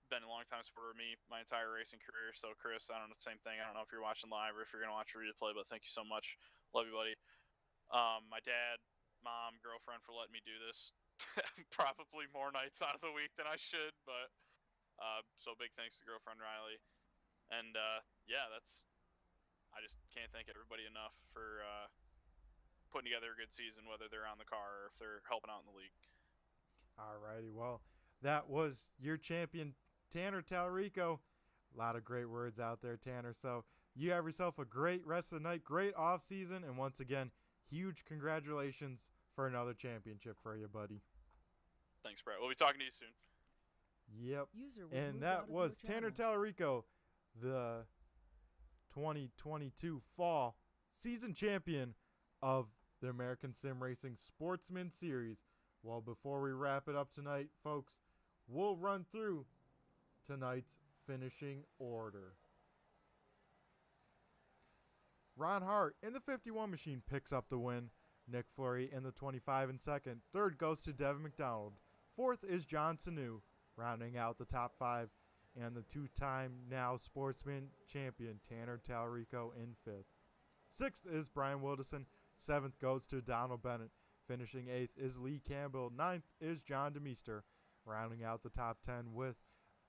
been a long time supporter of me my entire racing career. So Chris, I don't know, same thing. I don't know if you're watching live or if you're gonna watch a replay, but thank you so much. Love you, buddy. My dad, mom, girlfriend for letting me do this. Probably more nights out of the week than I should, but so big thanks to girlfriend Riley. And yeah, I just can't thank everybody enough for putting together a good season, whether they're on the car or if they're helping out in the league. Alrighty, well, that was your champion, Tanner Talarico. A lot of great words out there, Tanner. So you have yourself a great rest of the night, great off season, and once again, huge congratulations for another championship for you, buddy. Thanks, Brett. We'll be talking to you soon. Yep. User was And moved that out of was your Tanner channel. Talarico, the 2022 fall season champion of the American Sim Racing Sportsman Series. Well, before we wrap it up tonight, folks, we'll run through tonight's finishing order. Ron Hart in the 51 machine picks up the win. Nick Fleury in the 25 in second. Third goes to Devin McDonald. Fourth is John Sanu, rounding out the top 5. And the two-time now Sportsman champion Tanner Talarico in 5th. 6th is Brian Wilderson. 7th goes to Donald Bennett. Finishing 8th is Lee Campbell. 9th is John DeMeester. Rounding out the top 10 with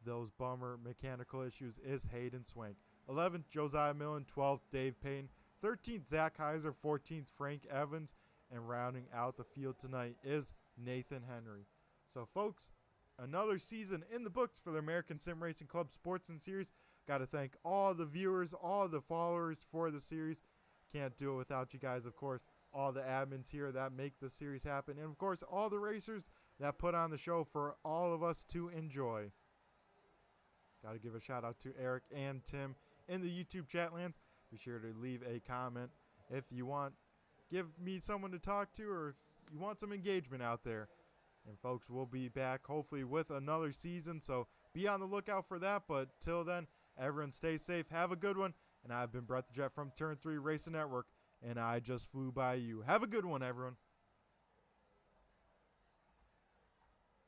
those bummer mechanical issues is Hayden Swank. 11th, Josiah Millen. 12th, Dave Payne. 13th, Zach Heiser. 14th, Frank Evans. And rounding out the field tonight is Nathan Henry. So, folks, another season in the books for the American Sim Racing Club Sportsman Series. Got to thank all the viewers, all the followers for the series. Can't do it without you guys, of course. All the admins here that make the series happen. And, of course, all the racers that put on the show for all of us to enjoy. Got to give a shout out to Eric and Tim in the YouTube chat lands. Be sure to leave a comment if you want. Give me someone to talk to or you want some engagement out there. And, folks, we'll be back hopefully with another season. So be on the lookout for that. But till then, everyone stay safe. Have a good one. And I've been Brett the Jet from Turn 3 Racing Network. And I just flew by you. Have a good one, everyone.